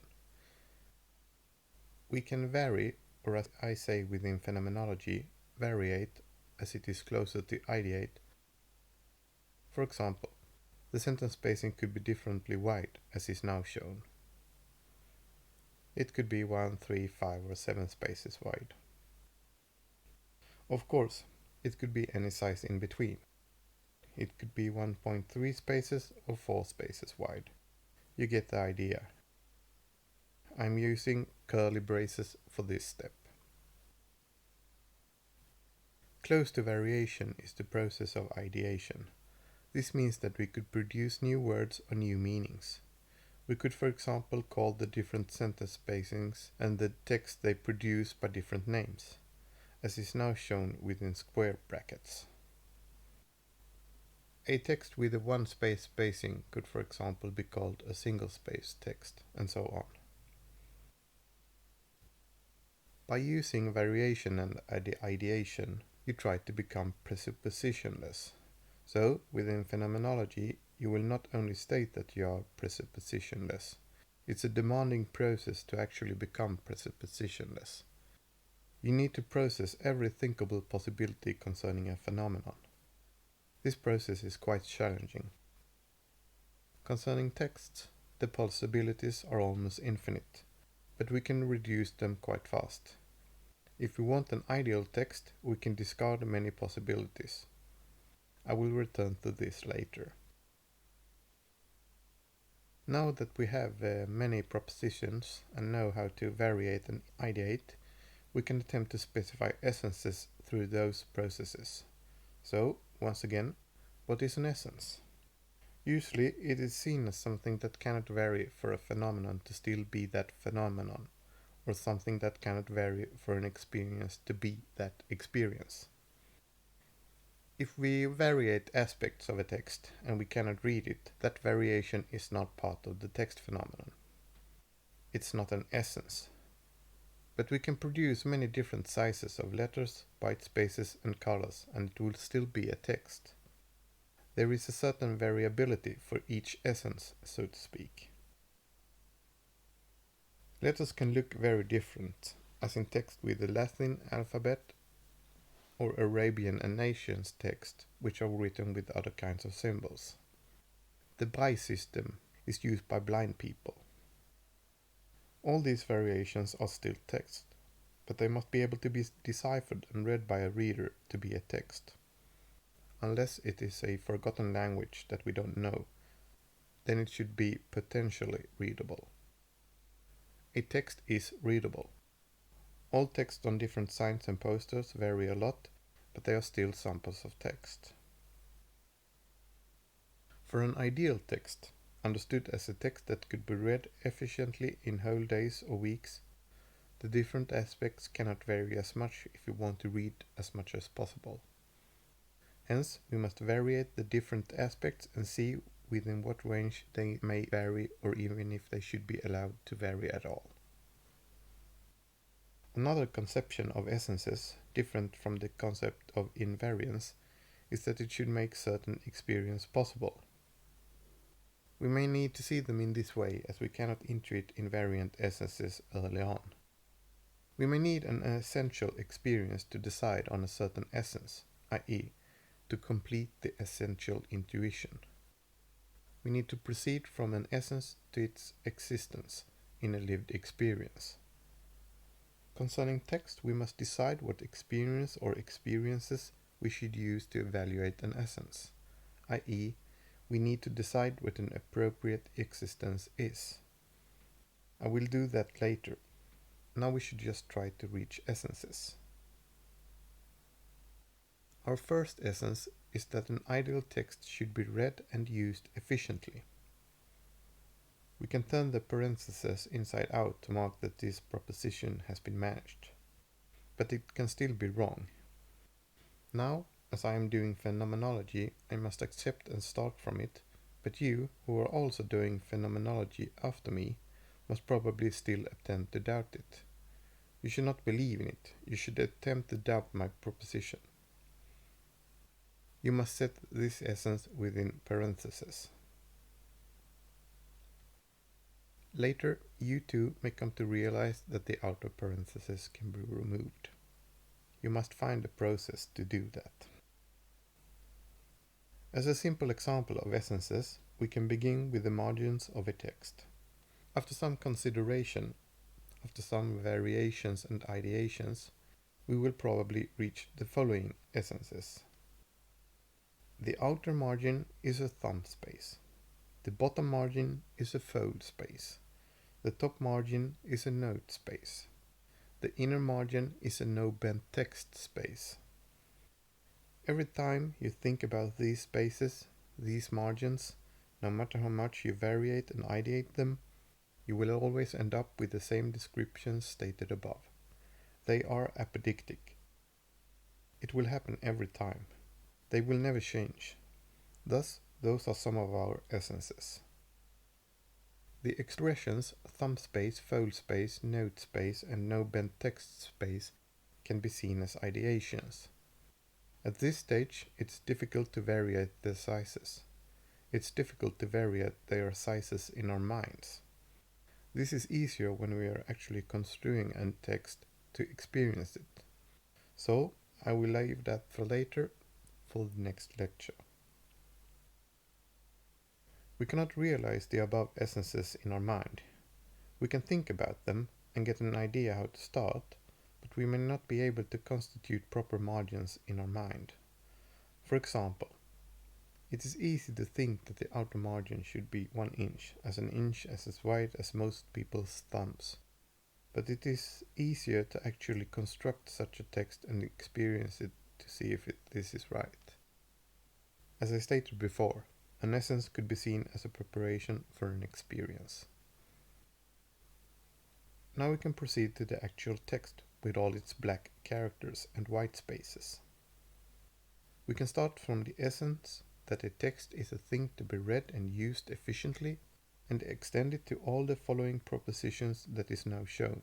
We can vary, or as I say within phenomenology, variate as it is closer to ideate. For example, the sentence spacing could be differently wide, as is now shown. It could be 1, 3, 5, or 7 spaces wide. Of course, it could be any size in between. It could be 1.3 spaces or 4 spaces wide. You get the idea. I'm using curly braces for this step. Close to variation is the process of ideation. This means that we could produce new words or new meanings. We could, for example, call the different sentence spacings and the text they produce by different names, as is now shown within square brackets. A text with a one space spacing could, for example, be called a single space text, and so on. By using variation and ideation, you try to become presuppositionless. So, within phenomenology, you will not only state that you are presuppositionless. It's a demanding process to actually become presuppositionless. You need to process every thinkable possibility concerning a phenomenon. This process is quite challenging. Concerning texts, the possibilities are almost infinite, but we can reduce them quite fast. If we want an ideal text, we can discard many possibilities. I will return to this later. Now that we have many propositions and know how to variate and ideate, we can attempt to specify essences through those processes. So, once again, what is an essence? Usually it is seen as something that cannot vary for a phenomenon to still be that phenomenon, or something that cannot vary for an experience to be that experience. If we variate aspects of a text and we cannot read it, that variation is not part of the text phenomenon. It's not an essence. But we can produce many different sizes of letters, white spaces and colors, and it will still be a text. There is a certain variability for each essence, so to speak. Letters can look very different, as in text with the Latin alphabet or Arabian and Asian text, which are written with other kinds of symbols. The Braille system is used by blind people. All these variations are still text, but they must be able to be deciphered and read by a reader to be a text. Unless it is a forgotten language that we don't know, then it should be potentially readable. A text is readable. All text on different signs and posters vary a lot, but they are still samples of text. For an ideal text, understood as a text that could be read efficiently in whole days or weeks, the different aspects cannot vary as much if we want to read as much as possible. Hence, we must variate the different aspects and see within what range they may vary, or even if they should be allowed to vary at all. Another conception of essences, different from the concept of invariance, is that it should make certain experience possible. We may need to see them in this way, as we cannot intuit invariant essences early on. We may need an essential experience to decide on a certain essence, i.e., to complete the essential intuition. We need to proceed from an essence to its existence in a lived experience. Concerning text, we must decide what experience or experiences we should use to evaluate an essence, i.e., we need to decide what an appropriate existence is. I will do that later. Now we should just try to reach essences. Our first essence is that an ideal text should be read and used efficiently. We can turn the parentheses inside out to mark that this proposition has been managed. But it can still be wrong. Now, as I am doing phenomenology, I must accept and start from it, but you, who are also doing phenomenology after me, must probably still attempt to doubt it. You should not believe in it, you should attempt to doubt my proposition. You must set this essence within parentheses. Later, you too may come to realize that the outer parentheses can be removed. You must find a process to do that. As a simple example of essences, we can begin with the margins of a text. After some consideration, after some variations and ideations, we will probably reach the following essences. The outer margin is a thumb space. The bottom margin is a fold space. The top margin is a note space. The inner margin is a no-bent text space. Every time you think about these spaces, these margins, no matter how much you variate and ideate them, you will always end up with the same descriptions stated above. They are apodictic. It will happen every time. They will never change. Thus, those are some of our essences. The expressions thumb space, fold space, note space, and no-bent text space can be seen as ideations. At this stage, it's difficult to variate their sizes. It's difficult to variate their sizes in our minds. This is easier when we are actually construing a text to experience it. So, I will leave that for later, for the next lecture. We cannot realize the above essences in our mind. We can think about them and get an idea how to start, but we may not be able to constitute proper margins in our mind. For example, it is easy to think that the outer margin should be 1 inch, as an inch is as wide as most people's thumbs. But it is easier to actually construct such a text and experience it to see if this is right. As I stated before, an essence could be seen as a preparation for an experience. Now we can proceed to the actual text with all its black characters and white spaces. We can start from the essence that a text is a thing to be read and used efficiently, and extend it to all the following propositions that is now shown.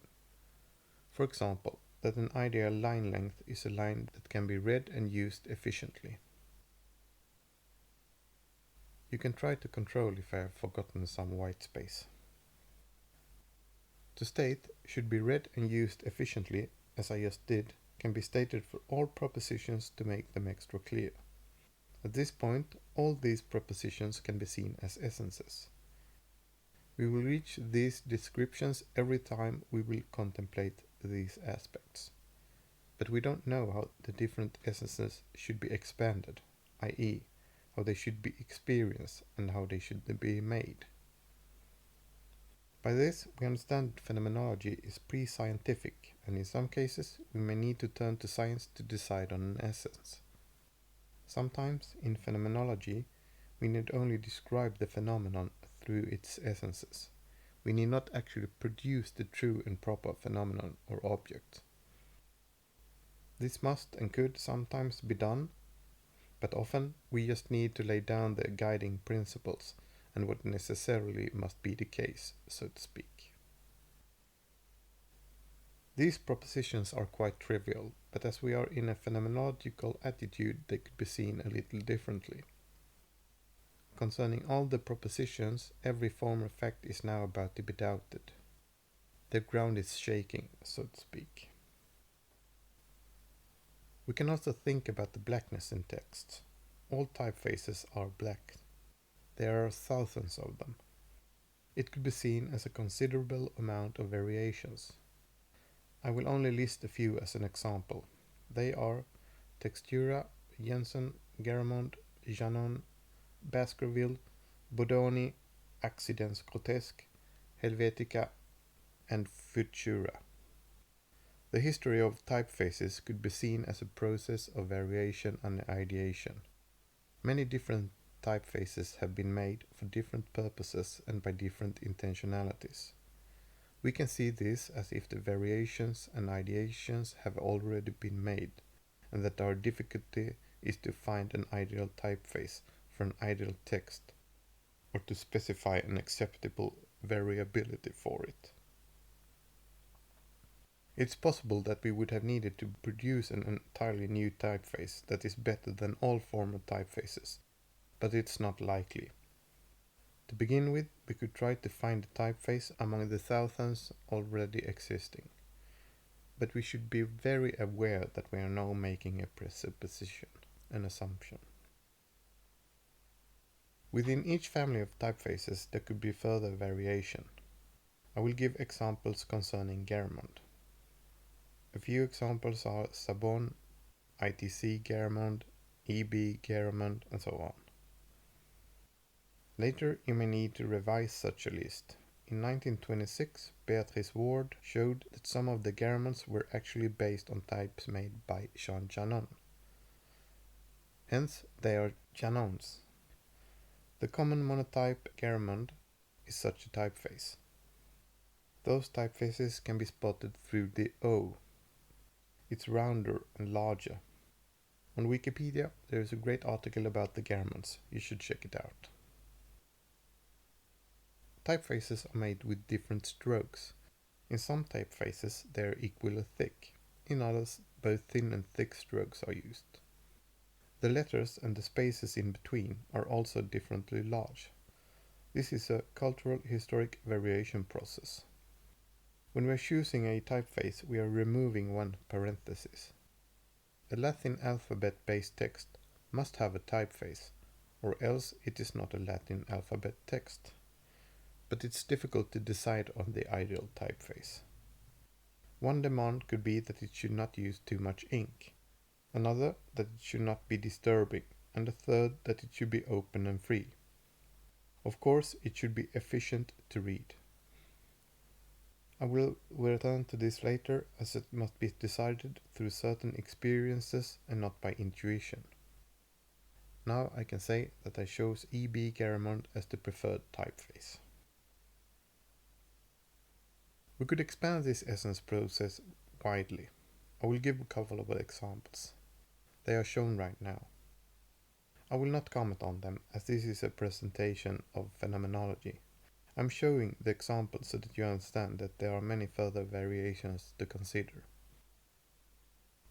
For example, that an ideal line length is a line that can be read and used efficiently. You can try to control if I have forgotten some white space. To state should be read and used efficiently, as I just did, can be stated for all propositions to make them extra clear. At this point, all these propositions can be seen as essences. We will reach these descriptions every time we will contemplate these aspects. But we don't know how the different essences should be expanded, i.e., how they should be experienced and how they should be made. By this, we understand that phenomenology is pre-scientific, and in some cases we may need to turn to science to decide on an essence. Sometimes, in phenomenology, we need only describe the phenomenon through its essences. We need not actually produce the true and proper phenomenon or object. This must and could sometimes be done, but often we just need to lay down the guiding principles and what necessarily must be the case, so to speak. These propositions are quite trivial, but as we are in a phenomenological attitude, they could be seen a little differently. Concerning all the propositions, every former fact is now about to be doubted. The ground is shaking, so to speak. We can also think about the blackness in text. All typefaces are black. There are thousands of them. It could be seen as a considerable amount of variations. I will only list a few as an example. They are Textura, Jensen, Garamond, Janon, Baskerville, Bodoni, Accidents Grotesque, Helvetica, and Futura. The history of typefaces could be seen as a process of variation and ideation. Many different typefaces have been made for different purposes and by different intentionalities. We can see this as if the variations and ideations have already been made, and that our difficulty is to find an ideal typeface for an ideal text, or to specify an acceptable variability for it. It's possible that we would have needed to produce an entirely new typeface that is better than all former typefaces, but it's not likely. To begin with, we could try to find a typeface among the thousands already existing. But we should be very aware that we are now making a presupposition, an assumption. Within each family of typefaces there could be further variation. I will give examples concerning Garamond. A few examples are Sabon, ITC Garamond, EB Garamond, and so on. Later you may need to revise such a list. In 1926, Beatrice Ward showed that some of the Garamonds were actually based on types made by Jean Janon. Hence, they are Janons. The common monotype Garamond is such a typeface. Those typefaces can be spotted through the O. It's rounder and larger. On Wikipedia, there is a great article about the Garamonds. You should check it out. Typefaces are made with different strokes. In some typefaces they are equally thick. In others, both thin and thick strokes are used. The letters and the spaces in between are also differently large. This is a cultural historic variation process. When we are choosing a typeface, we are removing one parenthesis. A Latin alphabet-based text must have a typeface, or else it is not a Latin alphabet text. But it's difficult to decide on the ideal typeface. One demand could be that it should not use too much ink, another that it should not be disturbing, and a third that it should be open and free. Of course, it should be efficient to read. I will return to this later, as it must be decided through certain experiences and not by intuition. Now I can say that I chose E.B. Garamond as the preferred typeface. We could expand this essence process widely. I will give a couple of examples. They are shown right now. I will not comment on them, as this is a presentation of phenomenology. I'm showing the examples so that you understand that there are many further variations to consider.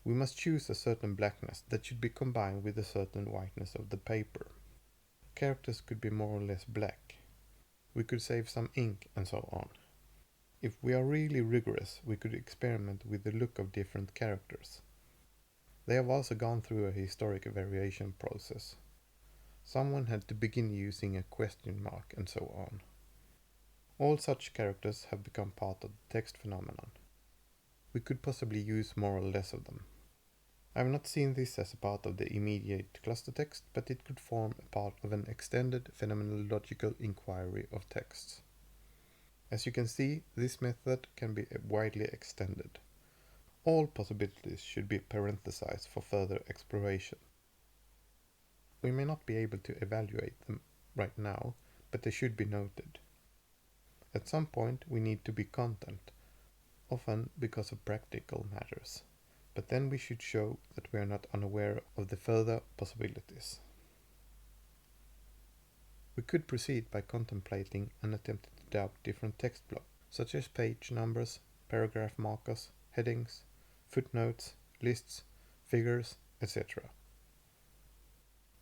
We must choose a certain blackness that should be combined with a certain whiteness of the paper. Characters could be more or less black. We could save some ink and so on. If we are really rigorous, we could experiment with the look of different characters. They have also gone through a historic variation process. Someone had to begin using a question mark and so on. All such characters have become part of the text phenomenon. We could possibly use more or less of them. I have not seen this as a part of the immediate cluster text, but it could form a part of an extended phenomenological inquiry of texts. As you can see, this method can be widely extended. All possibilities should be parenthesized for further exploration. We may not be able to evaluate them right now, but they should be noted. At some point we need to be content, often because of practical matters. but then we should show that we are not unaware of the further possibilities. We could proceed by contemplating and attempting to doubt different text blocks, such as page numbers, paragraph markers, headings, footnotes, lists, figures, etc.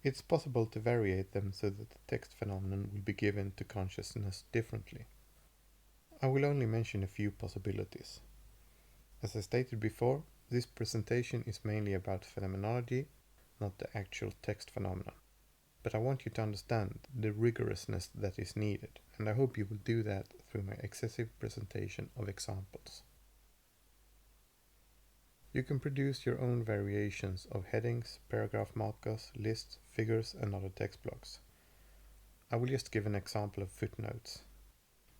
It's possible to variate them so that the text phenomenon will be given to consciousness differently. I will only mention a few possibilities. As I stated before, this presentation is mainly about phenomenology, not the actual text phenomenon. But I want you to understand the rigorousness that is needed, and I hope you will do that through my excessive presentation of examples. You can produce your own variations of headings, paragraph markers, lists, figures, and other text blocks. I will just give an example of footnotes.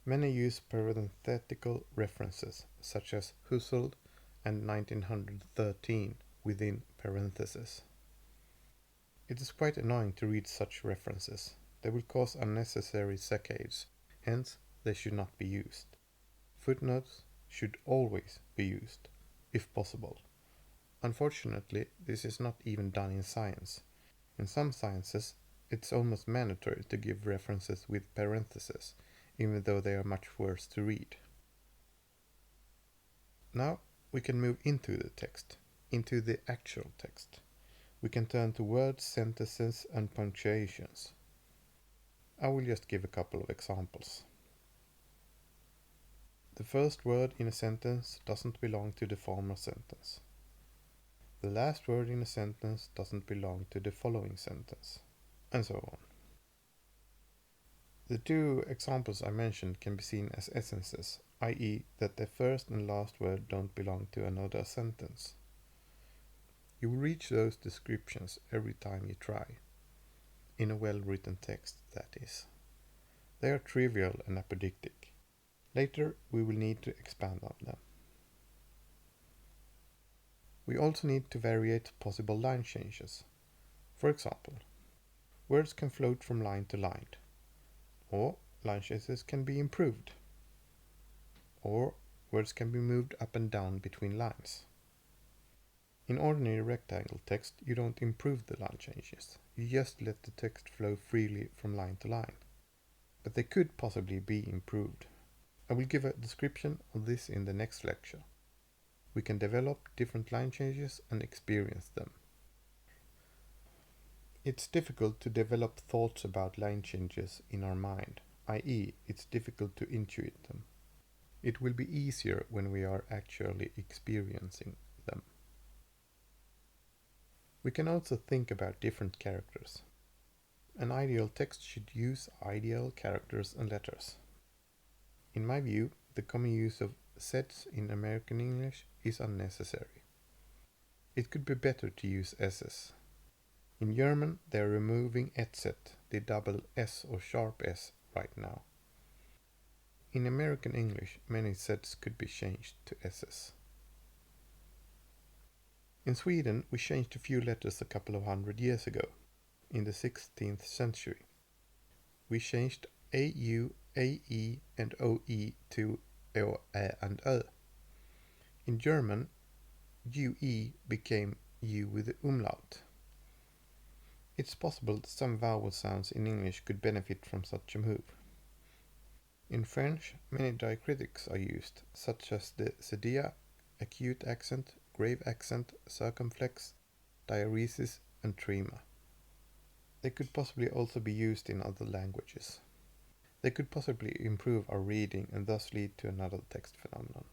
Many use parenthetical references, such as Husserl and 1913 within parentheses. It is quite annoying to read such references. They will cause unnecessary saccades, hence they should not be used. Footnotes should always be used, if possible. Unfortunately, this is not even done in science. In some sciences, it's almost mandatory to give references with parentheses, even though they are much worse to read. Now we can move into the text, into the actual text. We can turn to words, sentences, and punctuations. I will just give a couple of examples. The first word in a sentence doesn't belong to the former sentence. The last word in a sentence doesn't belong to the following sentence, and so on. The two examples I mentioned can be seen as essences, i.e. that the first and last word don't belong to another sentence. You will reach those descriptions every time you try. In a well-written text, that is. They are trivial and apodictic. Later, we will need to expand on them. We also need to variate possible line changes. For example, words can float from line to line, or line changes can be improved, or words can be moved up and down between lines. In ordinary rectangle text, you don't improve the line changes, you just let the text flow freely from line to line. But they could possibly be improved. I will give a description of this in the next lecture. We can develop different line changes and experience them. It's difficult to develop thoughts about line changes in our mind, i.e. it's difficult to intuit them. It will be easier when we are actually experiencing them. We can also think about different characters. An ideal text should use ideal characters and letters. In my view, the common use of Z's in American English is unnecessary. It could be better to use S's. In German, they are removing etz, the double S or sharp S, right now. In American English, many Z's could be changed to S's. In Sweden, we changed a few letters a couple of 100 years ago, in the 16th century. We changed AU, AE, and OE to Ö, Ä, and Ö. In German, UE became U with the umlaut. It's possible that some vowel sounds in English could benefit from such a move. In French, many diacritics are used, such as the cédia, acute accent, grave accent, circumflex, diaresis, and trema. They could possibly also be used in other languages. They could possibly improve our reading and thus lead to another text phenomenon.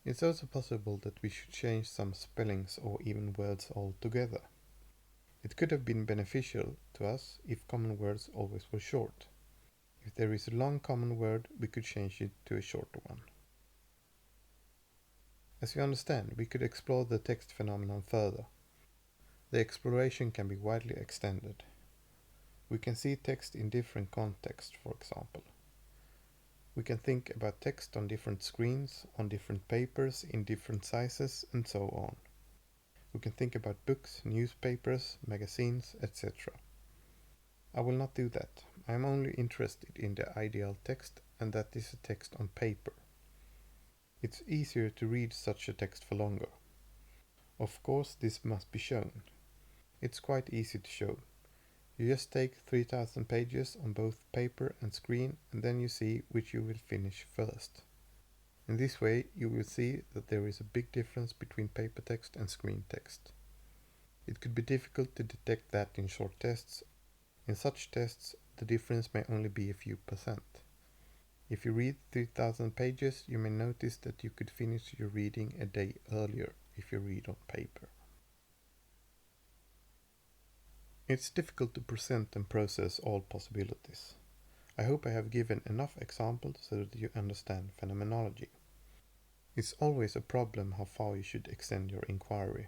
It's also possible that we should change some spellings or even words altogether. It could have been beneficial to us if common words always were short. If there is a long common word, we could change it to a shorter one. As you understand, we could explore the text phenomenon further. The exploration can be widely extended. We can see text in different contexts, for example. We can think about text on different screens, on different papers, in different sizes, and so on. We can think about books, newspapers, magazines, etc. I will not do that. I am only interested in the ideal text, and that is a text on paper. It's easier to read such a text for longer. Of course, this must be shown. It's quite easy to show. You just take 3000 pages on both paper and screen, and then you see which you will finish first. In this way, you will see that there is a big difference between paper text and screen text. It could be difficult to detect that in short tests. In such tests, the difference may only be a few percent. If you read 3000 pages, you may notice that you could finish your reading a day earlier if you read on paper. It's difficult to present and process all possibilities. I hope I have given enough examples so that you understand phenomenology. It's always a problem how far you should extend your inquiry.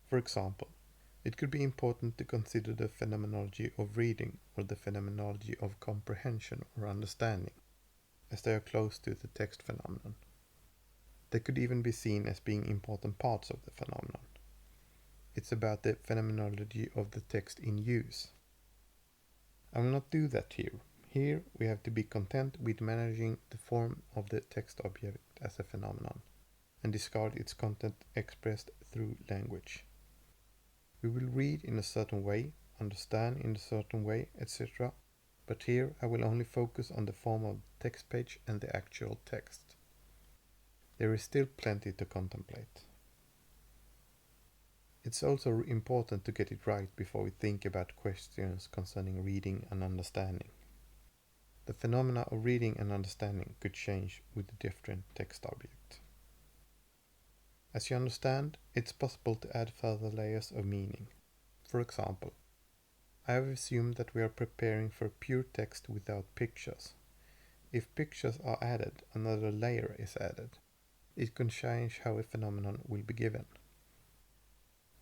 For example, it could be important to consider the phenomenology of reading or the phenomenology of comprehension or understanding, as they are close to the text phenomenon. They could even be seen as being important parts of the phenomenon. It's about the phenomenology of the text in use. I will not do that here. Here we have to be content with managing the form of the text object as a phenomenon, and discard its content expressed through language. We will read in a certain way, understand in a certain way, etc. But here I will only focus on the form of the text page and the actual text. There is still plenty to contemplate. It's also important to get it right before we think about questions concerning reading and understanding. The phenomena of reading and understanding could change with the different text object. As you understand, it's possible to add further layers of meaning. For example, I have assumed that we are preparing for pure text without pictures. If pictures are added, another layer is added. It can change how a phenomenon will be given.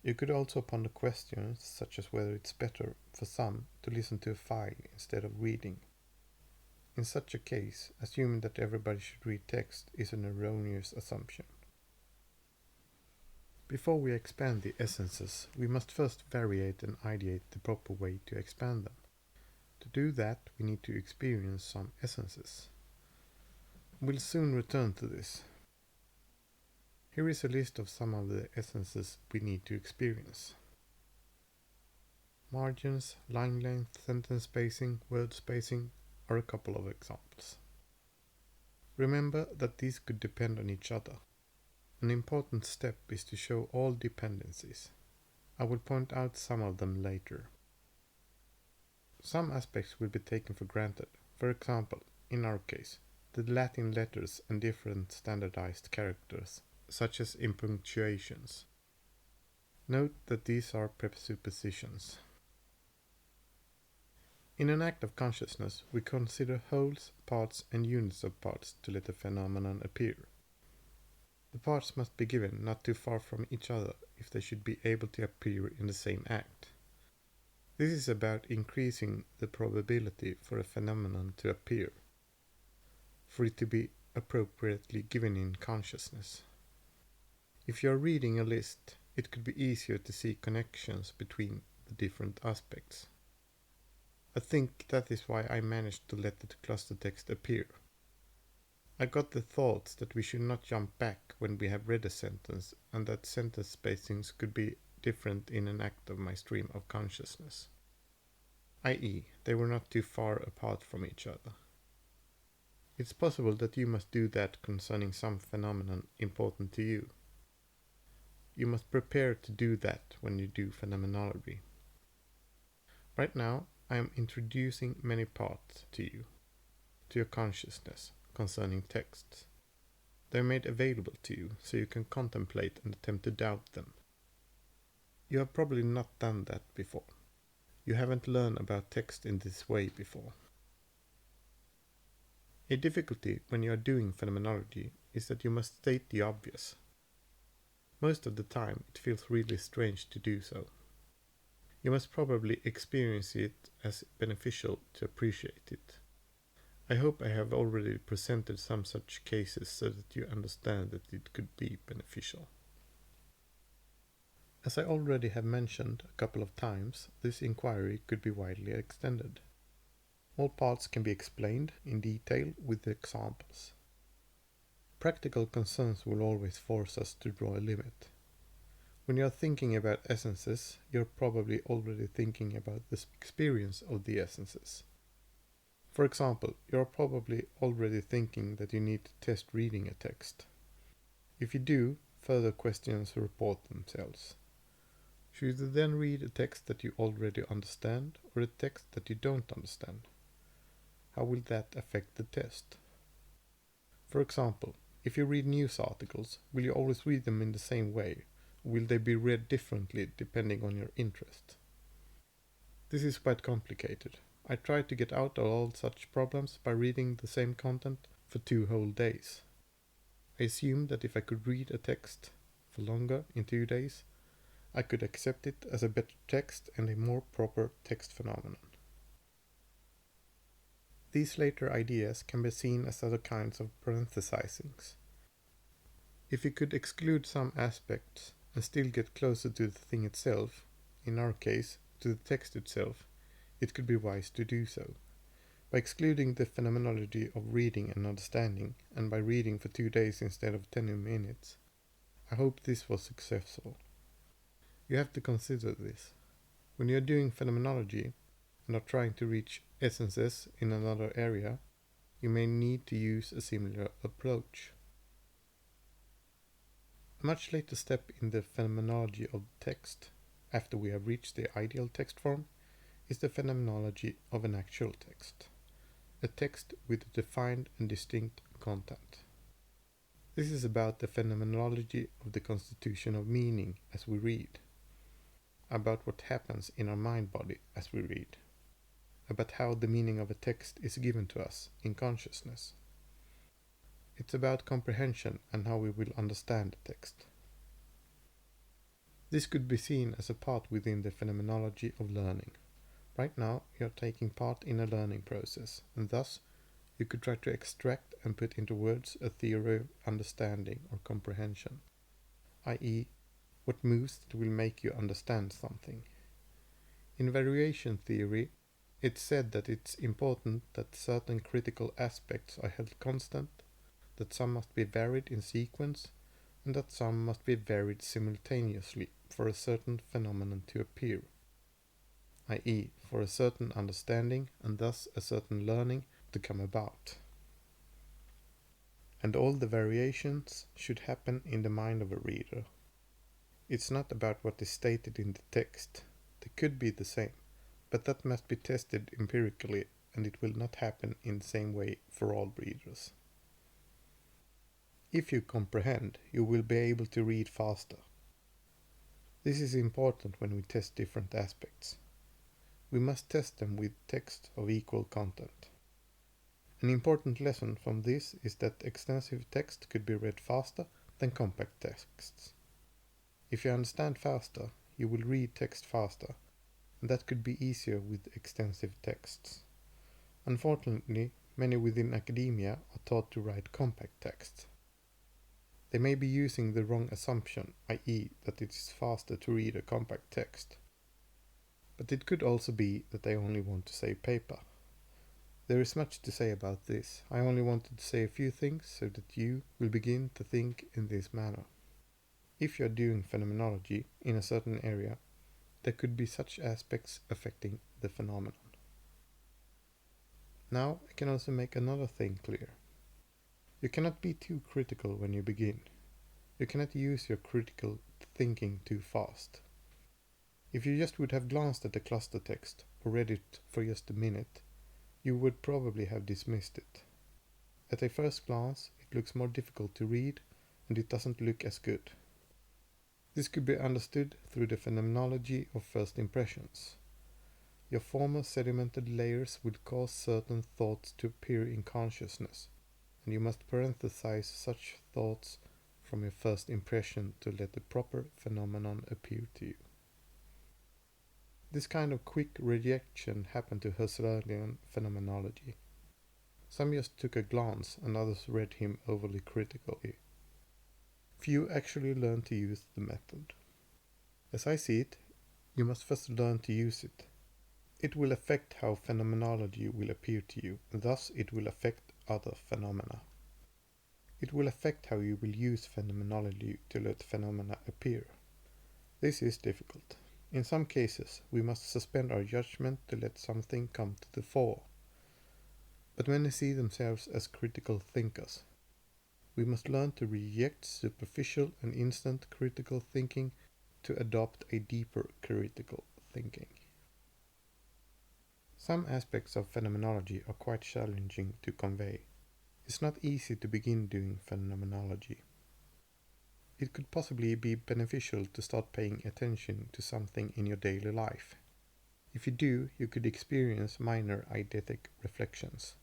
You could also ponder questions such as whether it's better for some to listen to a file instead of reading. In such a case, assuming that everybody should read text is an erroneous assumption. Before we expand the essences, we must first variate and ideate the proper way to expand them. To do that, we need to experience some essences. We'll soon return to this. Here is a list of some of the essences we need to experience. Margins, line length, sentence spacing, word spacing are a couple of examples. Remember that these could depend on each other. An important step is to show all dependencies. I will point out some of them later. Some aspects will be taken for granted. For example, in our case, the Latin letters and different standardized characters, such as in punctuations. Note that these are presuppositions. In an act of consciousness, we consider wholes, parts, and units of parts to let a phenomenon appear. The parts must be given not too far from each other if they should be able to appear in the same act. This is about increasing the probability for a phenomenon to appear, for it to be appropriately given in consciousness. If you are reading a list, it could be easier to see connections between the different aspects. I think that is why I managed to let the cluster text appear. I got the thoughts that we should not jump back when we have read a sentence, and that sentence spacings could be different in an act of my stream of consciousness, i.e., they were not too far apart from each other. It's possible that you must do that concerning some phenomenon important to you. You must prepare to do that when you do phenomenology. Right now, I am introducing many parts to you, to your consciousness concerning texts. They are made available to you so you can contemplate and attempt to doubt them. You have probably not done that before. You haven't learned about text in this way before. A difficulty when you are doing phenomenology is that you must state the obvious. Most of the time it feels really strange to do so. You must probably experience it as beneficial to appreciate it. I hope I have already presented some such cases so that you understand that it could be beneficial. As I already have mentioned a couple of times, this inquiry could be widely extended. All parts can be explained in detail with examples. Practical concerns will always force us to draw a limit. When you are thinking about essences, you're probably already thinking about the experience of the essences. For example, you're probably already thinking that you need to test reading a text. If you do, further questions report themselves. Should you then read a text that you already understand or a text that you don't understand? How will that affect the test? For example, if you read news articles, will you always read them in the same way? Or will they be read differently depending on your interest? This is quite complicated. I tried to get out of all such problems by reading the same content for 2 whole days. I assumed that if I could read a text for longer in 2 days, I could accept it as a better text and a more proper text phenomenon. These later ideas can be seen as other kinds of parenthesizings. If you could exclude some aspects and still get closer to the thing itself, in our case, to the text itself, it could be wise to do so. By excluding the phenomenology of reading and understanding, and by reading for 2 days instead of 10 minutes, I hope this was successful. You have to consider this. When you are doing phenomenology and are trying to reach essences in another area, you may need to use a similar approach. A much later step in the phenomenology of text, after we have reached the ideal text form, is the phenomenology of an actual text. A text with a defined and distinct content. This is about the phenomenology of the constitution of meaning as we read, about what happens in our mind body as we read, about how the meaning of a text is given to us in consciousness. It's about comprehension and how we will understand the text. This could be seen as a part within the phenomenology of learning. Right now, you're taking part in a learning process, and thus you could try to extract and put into words a theory of understanding or comprehension, i.e., what moves that will make you understand something. In variation theory, it's said that it's important that certain critical aspects are held constant, that some must be varied in sequence, and that some must be varied simultaneously for a certain phenomenon to appear, i.e., for a certain understanding and thus a certain learning to come about. And all the variations should happen in the mind of a reader. It's not about what is stated in the text. They could be the same, but that must be tested empirically, and it will not happen in the same way for all readers. If you comprehend, you will be able to read faster. This is important when we test different aspects. We must test them with text of equal content. An important lesson from this is that extensive text could be read faster than compact texts. If you understand faster, you will read text faster, and that could be easier with extensive texts. Unfortunately, many within academia are taught to write compact texts. They may be using the wrong assumption, i.e., that it is faster to read a compact text. But it could also be that they only want to save paper. There is much to say about this. I only wanted to say a few things so that you will begin to think in this manner. If you are doing phenomenology in a certain area, there could be such aspects affecting the phenomenon. Now I can also make another thing clear. You cannot be too critical when you begin. You cannot use your critical thinking too fast. If you just would have glanced at the cluster text or read it for just a minute, you would probably have dismissed it. At a first glance, it looks more difficult to read and it doesn't look as good. This could be understood through the phenomenology of first impressions. Your former sedimented layers will cause certain thoughts to appear in consciousness, and you must parenthesize such thoughts from your first impression to let the proper phenomenon appear to you. This kind of quick rejection happened to Husserlian phenomenology. Some just took a glance and others read him overly critically. Few actually learn to use the method. As I see it, you must first learn to use it. It will affect how phenomenology will appear to you, and thus it will affect other phenomena. It will affect how you will use phenomenology to let phenomena appear. This is difficult. In some cases, we must suspend our judgment to let something come to the fore. But many see themselves as critical thinkers. We must learn to reject superficial and instant critical thinking to adopt a deeper critical thinking. Some aspects of phenomenology are quite challenging to convey. It's not easy to begin doing phenomenology. It could possibly be beneficial to start paying attention to something in your daily life. If you do, you could experience minor eidetic reflections.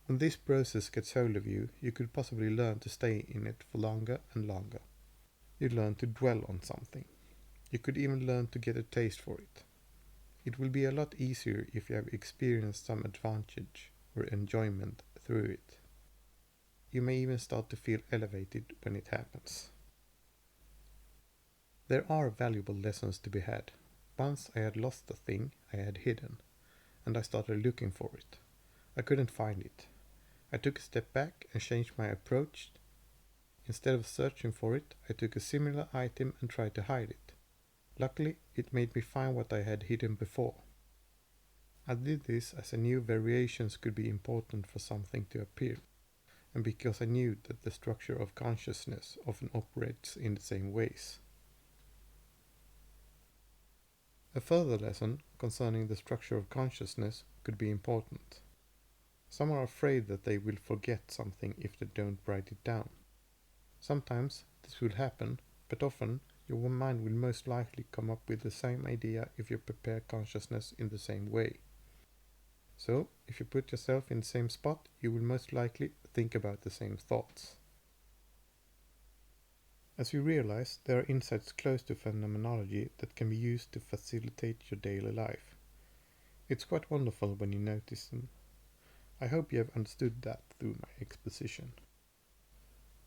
When this process gets hold of you, you could possibly learn to stay in it for longer and longer. You'd learn to dwell on something. You could even learn to get a taste for it. It will be a lot easier if you have experienced some advantage or enjoyment through it. You may even start to feel elevated when it happens. There are valuable lessons to be had. Once I had lost the thing I had hidden, and I started looking for it. I couldn't find it. I took a step back and changed my approach. Instead of searching for it, I took a similar item and tried to hide it. Luckily, it made me find what I had hidden before. I did this as I knew variations could be important for something to appear, and because I knew that the structure of consciousness often operates in the same ways. A further lesson concerning the structure of consciousness could be important. Some are afraid that they will forget something if they don't write it down. Sometimes this will happen, but often your mind will most likely come up with the same idea if you prepare consciousness in the same way. So, if you put yourself in the same spot, you will most likely think about the same thoughts. As you realize, there are insights close to phenomenology that can be used to facilitate your daily life. It's quite wonderful when you notice them. I hope you have understood that through my exposition.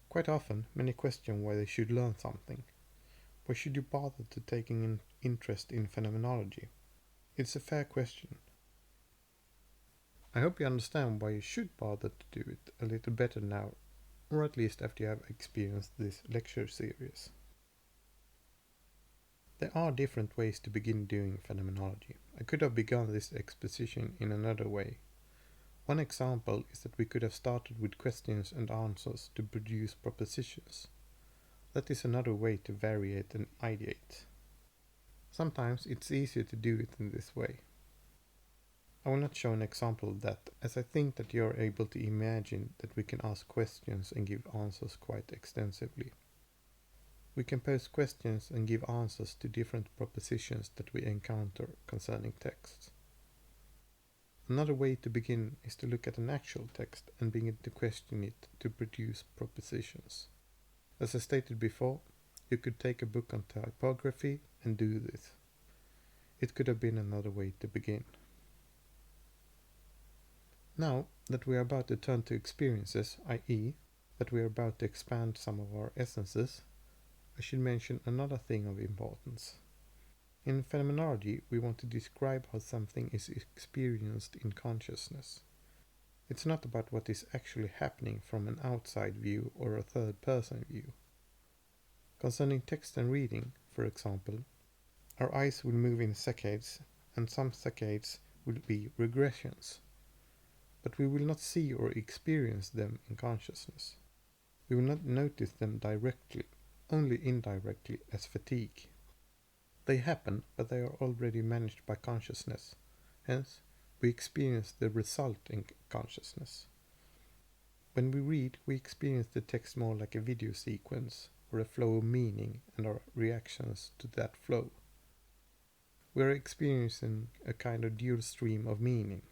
Quite often, many question why they should learn something. Why should you bother to taking an interest in phenomenology? It's a fair question. I hope you understand why you should bother to do it a little better now, or at least after you have experienced this lecture series. There are different ways to begin doing phenomenology. I could have begun this exposition in another way. One example is that we could have started with questions and answers to produce propositions. That is another way to variate and ideate. Sometimes it's easier to do it in this way. I will not show an example of that, as I think that you are able to imagine that we can ask questions and give answers quite extensively. We can pose questions and give answers to different propositions that we encounter concerning texts. Another way to begin is to look at an actual text and begin to question it to produce propositions. As I stated before, you could take a book on typography and do this. It could have been another way to begin. Now that we are about to turn to experiences, i.e., that we are about to expand some of our essences, I should mention another thing of importance. In phenomenology, we want to describe how something is experienced in consciousness. It's not about what is actually happening from an outside view or a third-person view. Concerning text and reading, for example, our eyes will move in saccades, and some saccades will be regressions. But we will not see or experience them in consciousness. We will not notice them directly, only indirectly as fatigue. They happen, but they are already managed by consciousness. Hence, we experience the result in consciousness. When we read, we experience the text more like a video sequence or a flow of meaning and our reactions to that flow. We are experiencing a kind of dual stream of meaning.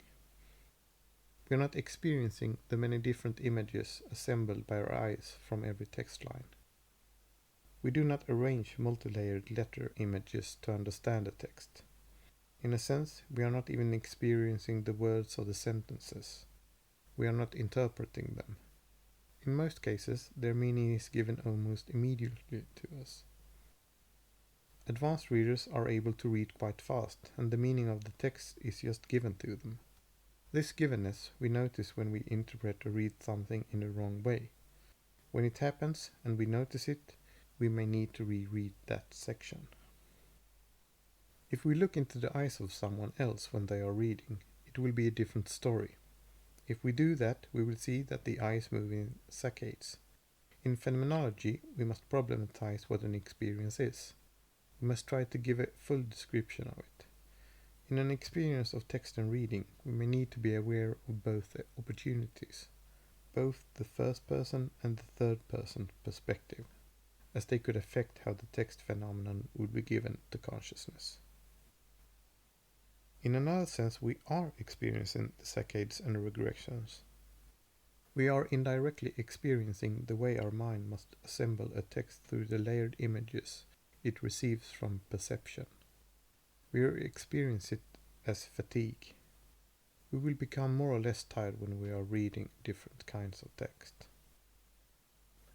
We are not experiencing the many different images assembled by our eyes from every text line. We do not arrange multi-layered letter images to understand the text. In a sense, we are not even experiencing the words or the sentences. We are not interpreting them. In most cases, their meaning is given almost immediately to us. Advanced readers are able to read quite fast, and the meaning of the text is just given to them. This givenness we notice when we interpret or read something in the wrong way. When it happens and we notice it, we may need to reread that section. If we look into the eyes of someone else when they are reading, it will be a different story. If we do that, we will see that the eyes move in saccades. In phenomenology, we must problematize what an experience is. We must try to give a full description of it. In an experience of text and reading, we may need to be aware of both the opportunities, both the first person and the third person perspective, as they could affect how the text phenomenon would be given to consciousness. In another sense, we are experiencing the saccades and regressions. We are indirectly experiencing the way our mind must assemble a text through the layered images it receives from perception. We experience it as fatigue. We will become more or less tired when we are reading different kinds of text.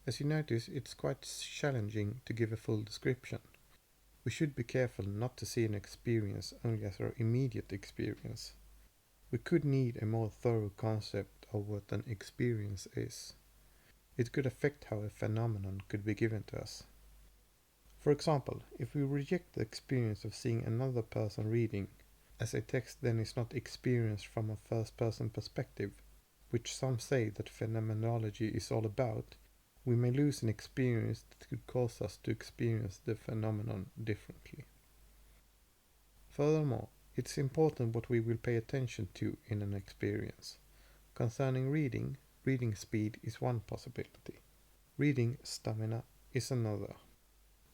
As you notice, it's quite challenging to give a full description. We should be careful not to see an experience only as our immediate experience. We could need a more thorough concept of what an experience is. It could affect how a phenomenon could be given to us. For example, if we reject the experience of seeing another person reading, as a text then is not experienced from a first-person perspective, which some say that phenomenology is all about, we may lose an experience that could cause us to experience the phenomenon differently. Furthermore, it's important what we will pay attention to in an experience. Concerning reading, reading speed is one possibility. Reading stamina is another.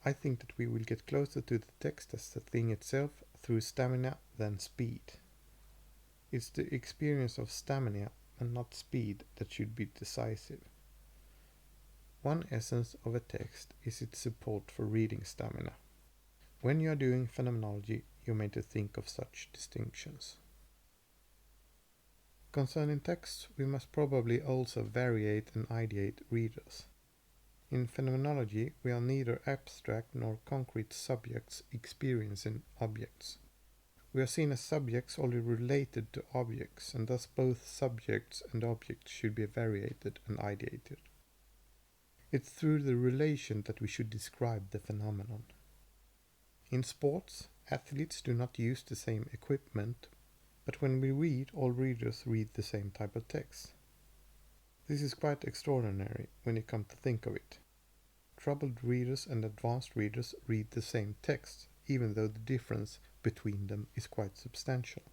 I think that we will get closer to the text as the thing itself through stamina than speed. It's the experience of stamina and not speed that should be decisive. One essence of a text is its support for reading stamina. When you are doing phenomenology, you may think of such distinctions. Concerning texts, we must probably also variate and ideate readers. In phenomenology, we are neither abstract nor concrete subjects experiencing objects. We are seen as subjects only related to objects, and thus both subjects and objects should be variated and ideated. It's through the relation that we should describe the phenomenon. In sports, athletes do not use the same equipment, but when we read, all readers read the same type of text. This is quite extraordinary when you come to think of it. Troubled readers and advanced readers read the same text, even though the difference between them is quite substantial.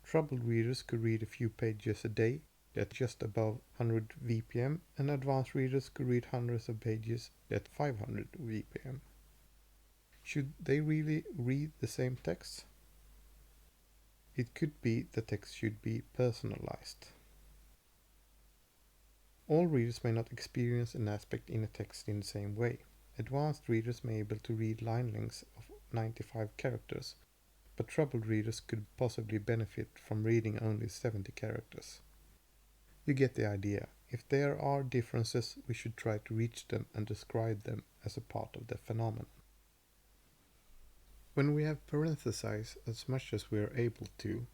Troubled readers could read a few pages a day at just above 100 VPM, and advanced readers could read hundreds of pages at 500 VPM. Should they really read the same text? It could be the text should be personalized. All readers may not experience an aspect in a text in the same way. Advanced readers may be able to read line lengths of 95 characters, but troubled readers could possibly benefit from reading only 70 characters. You get the idea. If there are differences, we should try to reach them and describe them as a part of the phenomenon. When we have parenthesized as much as we are able to,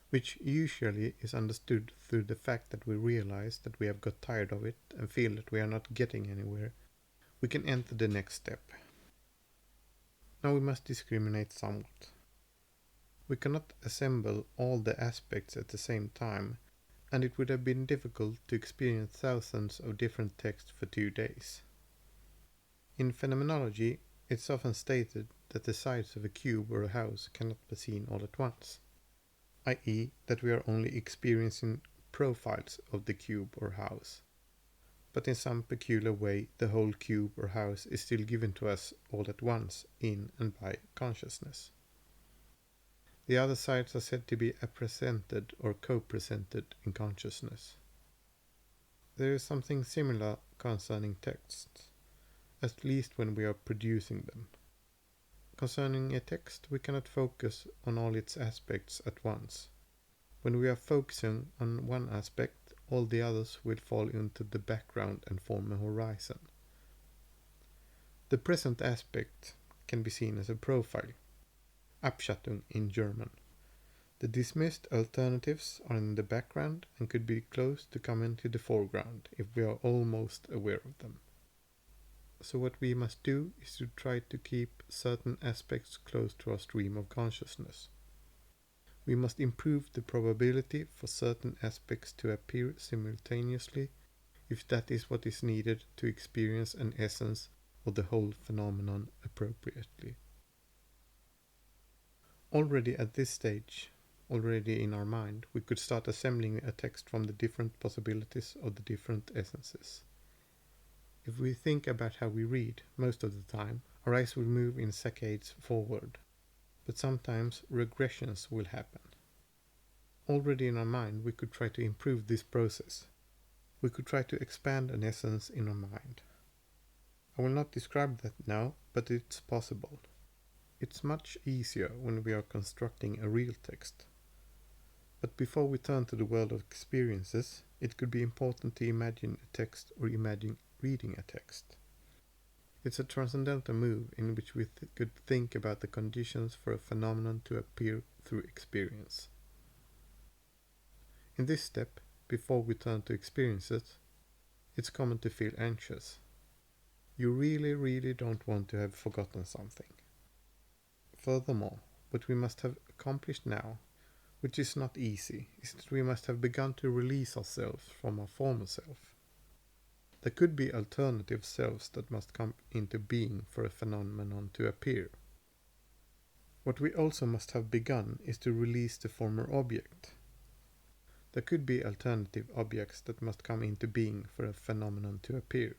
which usually is understood through the fact that we realize that we have got tired of it and feel that we are not getting anywhere, we can enter the next step. Now we must discriminate somewhat. We cannot assemble all the aspects at the same time, and it would have been difficult to experience thousands of different texts for 2 days. In phenomenology, it's often stated that the sides of a cube or a house cannot be seen all at once, i.e. that we are only experiencing profiles of the cube or house. But in some peculiar way, the whole cube or house is still given to us all at once in and by consciousness. The other sides are said to be appresented or co-presented in consciousness. There is something similar concerning texts, at least when we are producing them. Concerning a text, we cannot focus on all its aspects at once. When we are focusing on one aspect, all the others will fall into the background and form a horizon. The present aspect can be seen as a profile, Abschattung in German. The dismissed alternatives are in the background and could be close to come into the foreground if we are almost aware of them. So what we must do is to try to keep certain aspects close to our stream of consciousness. We must improve the probability for certain aspects to appear simultaneously if that is what is needed to experience an essence of the whole phenomenon appropriately. Already at this stage, already in our mind, we could start assembling a text from the different possibilities of the different essences. If we think about how we read, most of the time, our eyes will move in saccades forward, but sometimes regressions will happen. Already in our mind, we could try to improve this process. We could try to expand an essence in our mind. I will not describe that now, but it's possible. It's much easier when we are constructing a real text. But before we turn to the world of experiences, it could be important to imagine a text or imagine reading a text. It's a transcendental move in which we could think about the conditions for a phenomenon to appear through experience. In this step, before we turn to experiences, it's common to feel anxious. You really don't want to have forgotten something. Furthermore, what we must have accomplished now, which is not easy, is that we must have begun to release ourselves from our former self. There could be alternative selves that must come into being for a phenomenon to appear. What we also must have begun is to release the former object. There could be alternative objects that must come into being for a phenomenon to appear.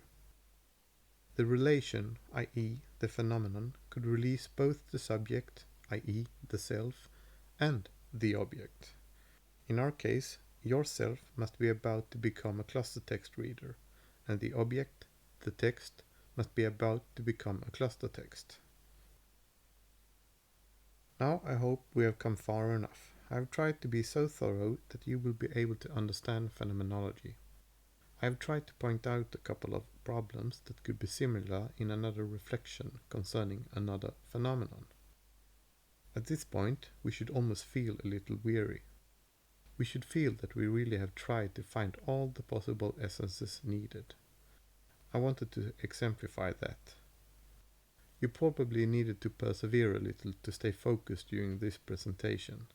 The relation, i.e. the phenomenon, could release both the subject, i.e. the self, and the object. In our case, yourself must be about to become a cluster text reader, and the object, the text, must be about to become a cluster text. Now I hope we have come far enough. I have tried to be so thorough that you will be able to understand phenomenology. I have tried to point out a couple of problems that could be similar in another reflection concerning another phenomenon. At this point, we should almost feel a little weary. We should feel that we really have tried to find all the possible essences needed. I wanted to exemplify that. You probably needed to persevere a little to stay focused during this presentation.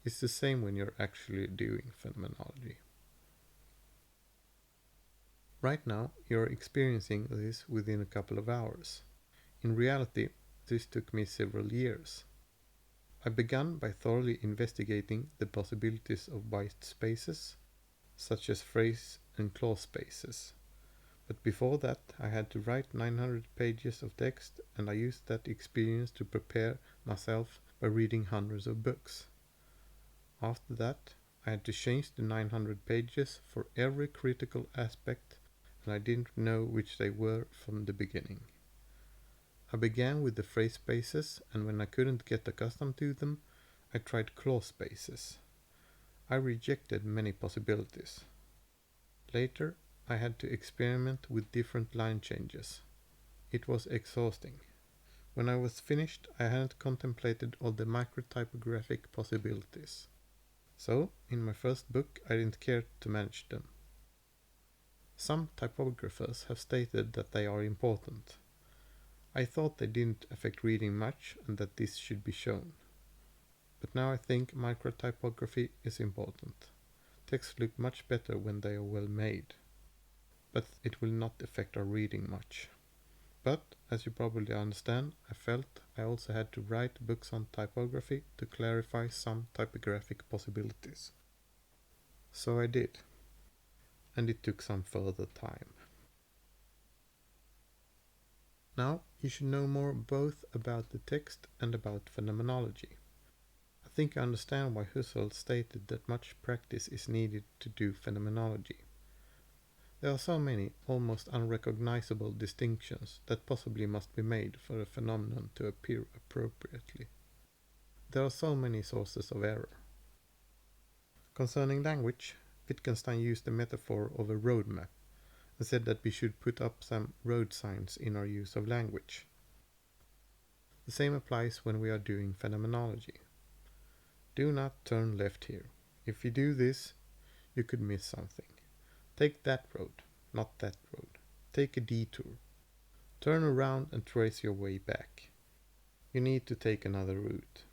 It's the same when you're actually doing phenomenology. Right now, you're experiencing this within a couple of hours. In reality, this took me several years. I began by thoroughly investigating the possibilities of white spaces, such as phrase and clause spaces. But before that, I had to write 900 pages of text, and I used that experience to prepare myself by reading hundreds of books. After that, I had to change the 900 pages for every critical aspect, and I didn't know which they were from the beginning. I began with the phrase spaces, and when I couldn't get accustomed to them, I tried clause spaces. I rejected many possibilities. Later, I had to experiment with different line changes. It was exhausting. When I was finished, I hadn't contemplated all the microtypographic possibilities. So, in my first book, I didn't care to manage them. Some typographers have stated that they are important. I thought they didn't affect reading much and that this should be shown. But now I think microtypography is important. Texts look much better when they are well made. But it will not affect our reading much. But, as you probably understand, I felt I also had to write books on typography to clarify some typographic possibilities. So I did. And it took some further time. Now, you should know more both about the text and about phenomenology. I think I understand why Husserl stated that much practice is needed to do phenomenology. There are so many almost unrecognizable distinctions that possibly must be made for a phenomenon to appear appropriately. There are so many sources of error. Concerning language, Wittgenstein used the metaphor of a road map and said that we should put up some road signs in our use of language. The same applies when we are doing phenomenology. Do not turn left here. If you do this, you could miss something. Take that road, not that road. Take a detour. Turn around and trace your way back. You need to take another route.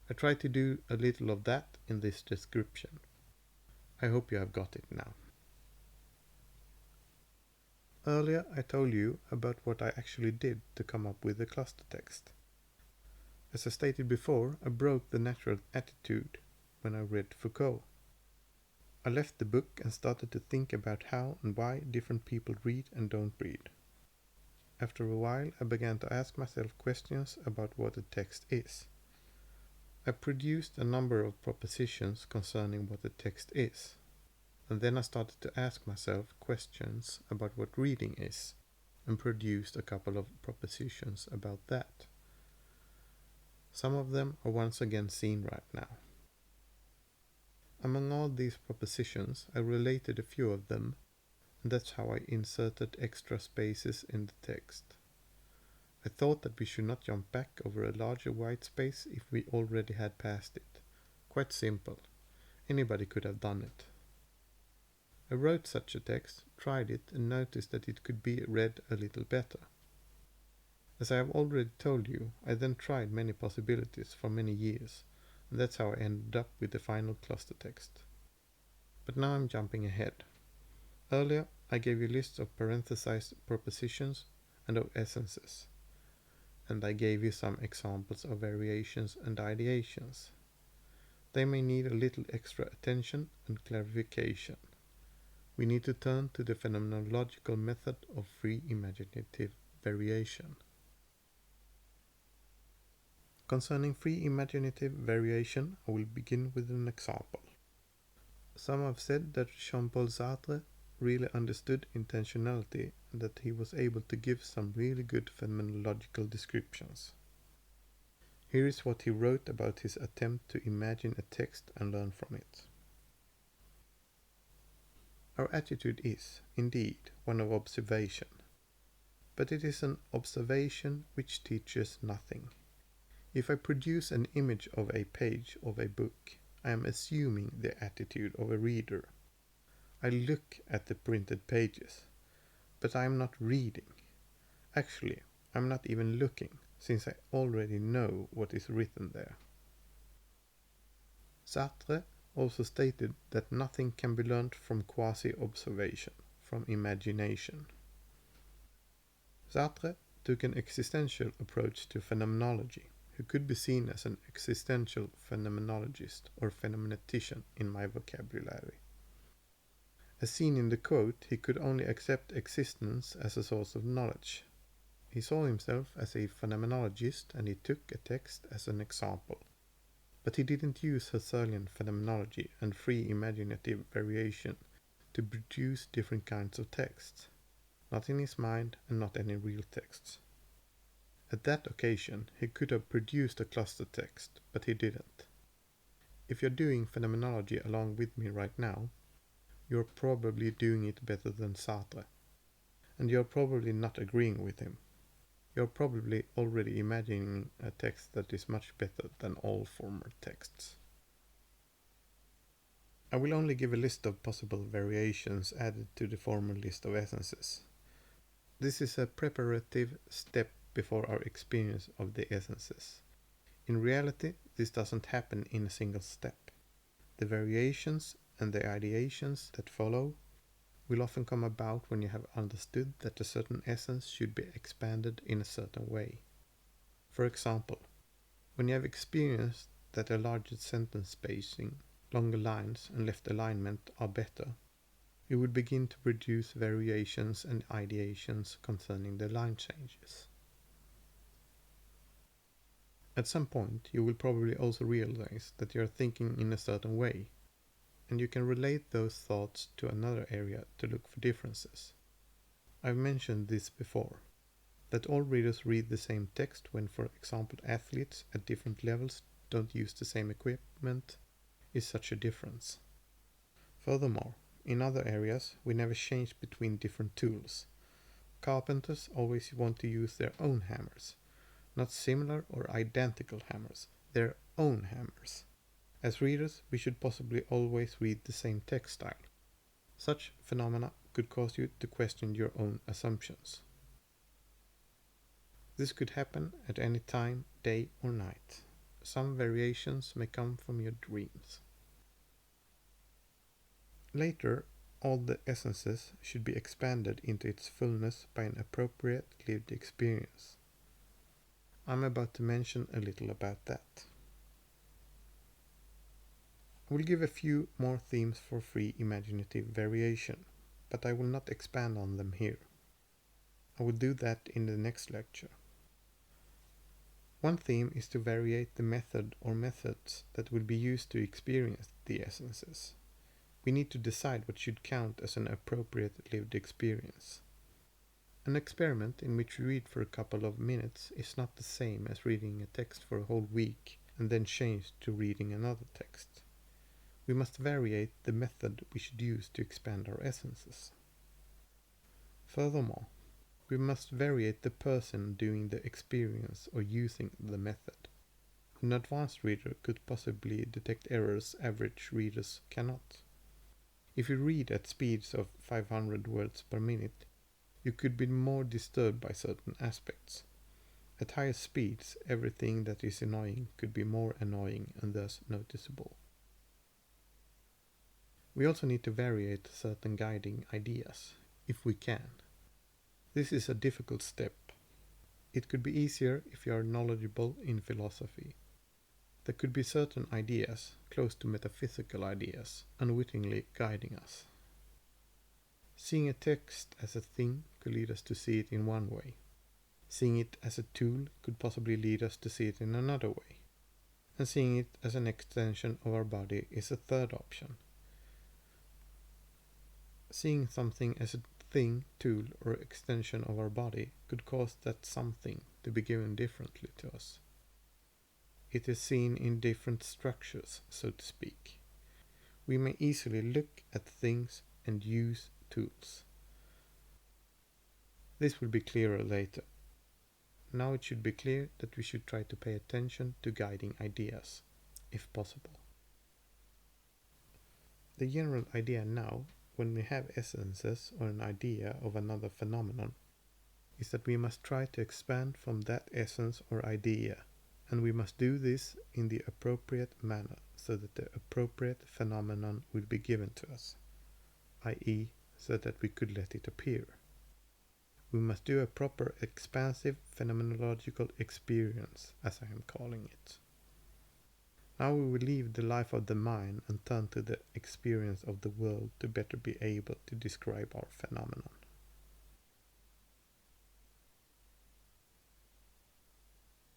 I try to do a little of that in this description. I hope you have got it now. Earlier I told you about what I actually did to come up with the cluster text. As I stated before, I broke the natural attitude when I read Foucault. I left the book and started to think about how and why different people read and don't read. After a while, I began to ask myself questions about what a text is. I produced a number of propositions concerning what a text is, and then I started to ask myself questions about what reading is, and produced a couple of propositions about that. Some of them are once again seen right now. Among all these propositions, I related a few of them, and that's how I inserted extra spaces in the text. I thought that we should not jump back over a larger white space if we already had passed it. Quite simple. Anybody could have done it. I wrote such a text, tried it, and noticed that it could be read a little better. As I have already told you, I then tried many possibilities for many years, and that's how I ended up with the final cluster text. But now I'm jumping ahead. Earlier, I gave you lists of parenthesized propositions and of essences, and I gave you some examples of variations and ideations. They may need a little extra attention and clarification. We need to turn to the phenomenological method of free imaginative variation. Concerning free imaginative variation, I will begin with an example. Some have said that Jean-Paul Sartre really understood intentionality and that he was able to give some really good phenomenological descriptions. Here is what he wrote about his attempt to imagine a text and learn from it. Our attitude is, indeed, one of observation, but it is an observation which teaches nothing. If I produce an image of a page of a book, I am assuming the attitude of a reader. I look at the printed pages, but I am not reading. Actually, I am not even looking, since I already know what is written there. Sartre also stated that nothing can be learnt from quasi-observation, from imagination. Sartre took an existential approach to phenomenology, who could be seen as an existential phenomenologist or phenomenetician in my vocabulary. As seen in the quote, he could only accept existence as a source of knowledge. He saw himself as a phenomenologist and he took a text as an example. But he didn't use Husserlian phenomenology and free imaginative variation to produce different kinds of texts. Not in his mind and not any real texts. At that occasion, he could have produced a cluster text, but he didn't. If you're doing phenomenology along with me right now, you're probably doing it better than Sartre. And you're probably not agreeing with him. You're probably already imagining a text that is much better than all former texts. I will only give a list of possible variations added to the former list of essences. This is a preparative step before our experience of the essences. In reality, this doesn't happen in a single step. The variations and the ideations that follow will often come about when you have understood that a certain essence should be expanded in a certain way. For example, when you have experienced that a larger sentence spacing, longer lines and left alignment are better, you would begin to produce variations and ideations concerning the line changes. At some point, you will probably also realize that you are thinking in a certain way, and you can relate those thoughts to another area to look for differences. I've mentioned this before, that all readers read the same text when, for example, athletes at different levels don't use the same equipment is such a difference. Furthermore, in other areas, we never change between different tools. Carpenters always want to use their own hammers, not similar or identical hammers, their own hammers. As readers, we should possibly always read the same text style. Such phenomena could cause you to question your own assumptions. This could happen at any time, day or night. Some variations may come from your dreams. Later, all the essences should be expanded into its fullness by an appropriate lived experience. I'm about to mention a little about that. I will give a few more themes for free imaginative variation, but I will not expand on them here. I will do that in the next lecture. One theme is to variate the method or methods that will be used to experience the essences. We need to decide what should count as an appropriate lived experience. An experiment in which we read for a couple of minutes is not the same as reading a text for a whole week and then change to reading another text. We must variate the method we should use to expand our essences. Furthermore, we must variate the person doing the experience or using the method. An advanced reader could possibly detect errors average readers cannot. If you read at speeds of 500 words per minute, you could be more disturbed by certain aspects. At higher speeds, everything that is annoying could be more annoying and thus noticeable. We also need to variate certain guiding ideas, if we can. This is a difficult step. It could be easier if you are knowledgeable in philosophy. There could be certain ideas, close to metaphysical ideas, unwittingly guiding us. Seeing a text as a thing could lead us to see it in one way. Seeing it as a tool could possibly lead us to see it in another way. And seeing it as an extension of our body is a third option. Seeing something as a thing, tool, or extension of our body could cause that something to be given differently to us. It is seen in different structures, so to speak. We may easily look at things and use tools. This will be clearer later. Now it should be clear that we should try to pay attention to guiding ideas, if possible. The general idea now, when we have essences or an idea of another phenomenon, is that we must try to expand from that essence or idea, and we must do this in the appropriate manner so that the appropriate phenomenon will be given to us, i.e., so that we could let it appear. We must do a proper expansive phenomenological experience, as I am calling it. Now we will leave the life of the mind and turn to the experience of the world to better be able to describe our phenomenon.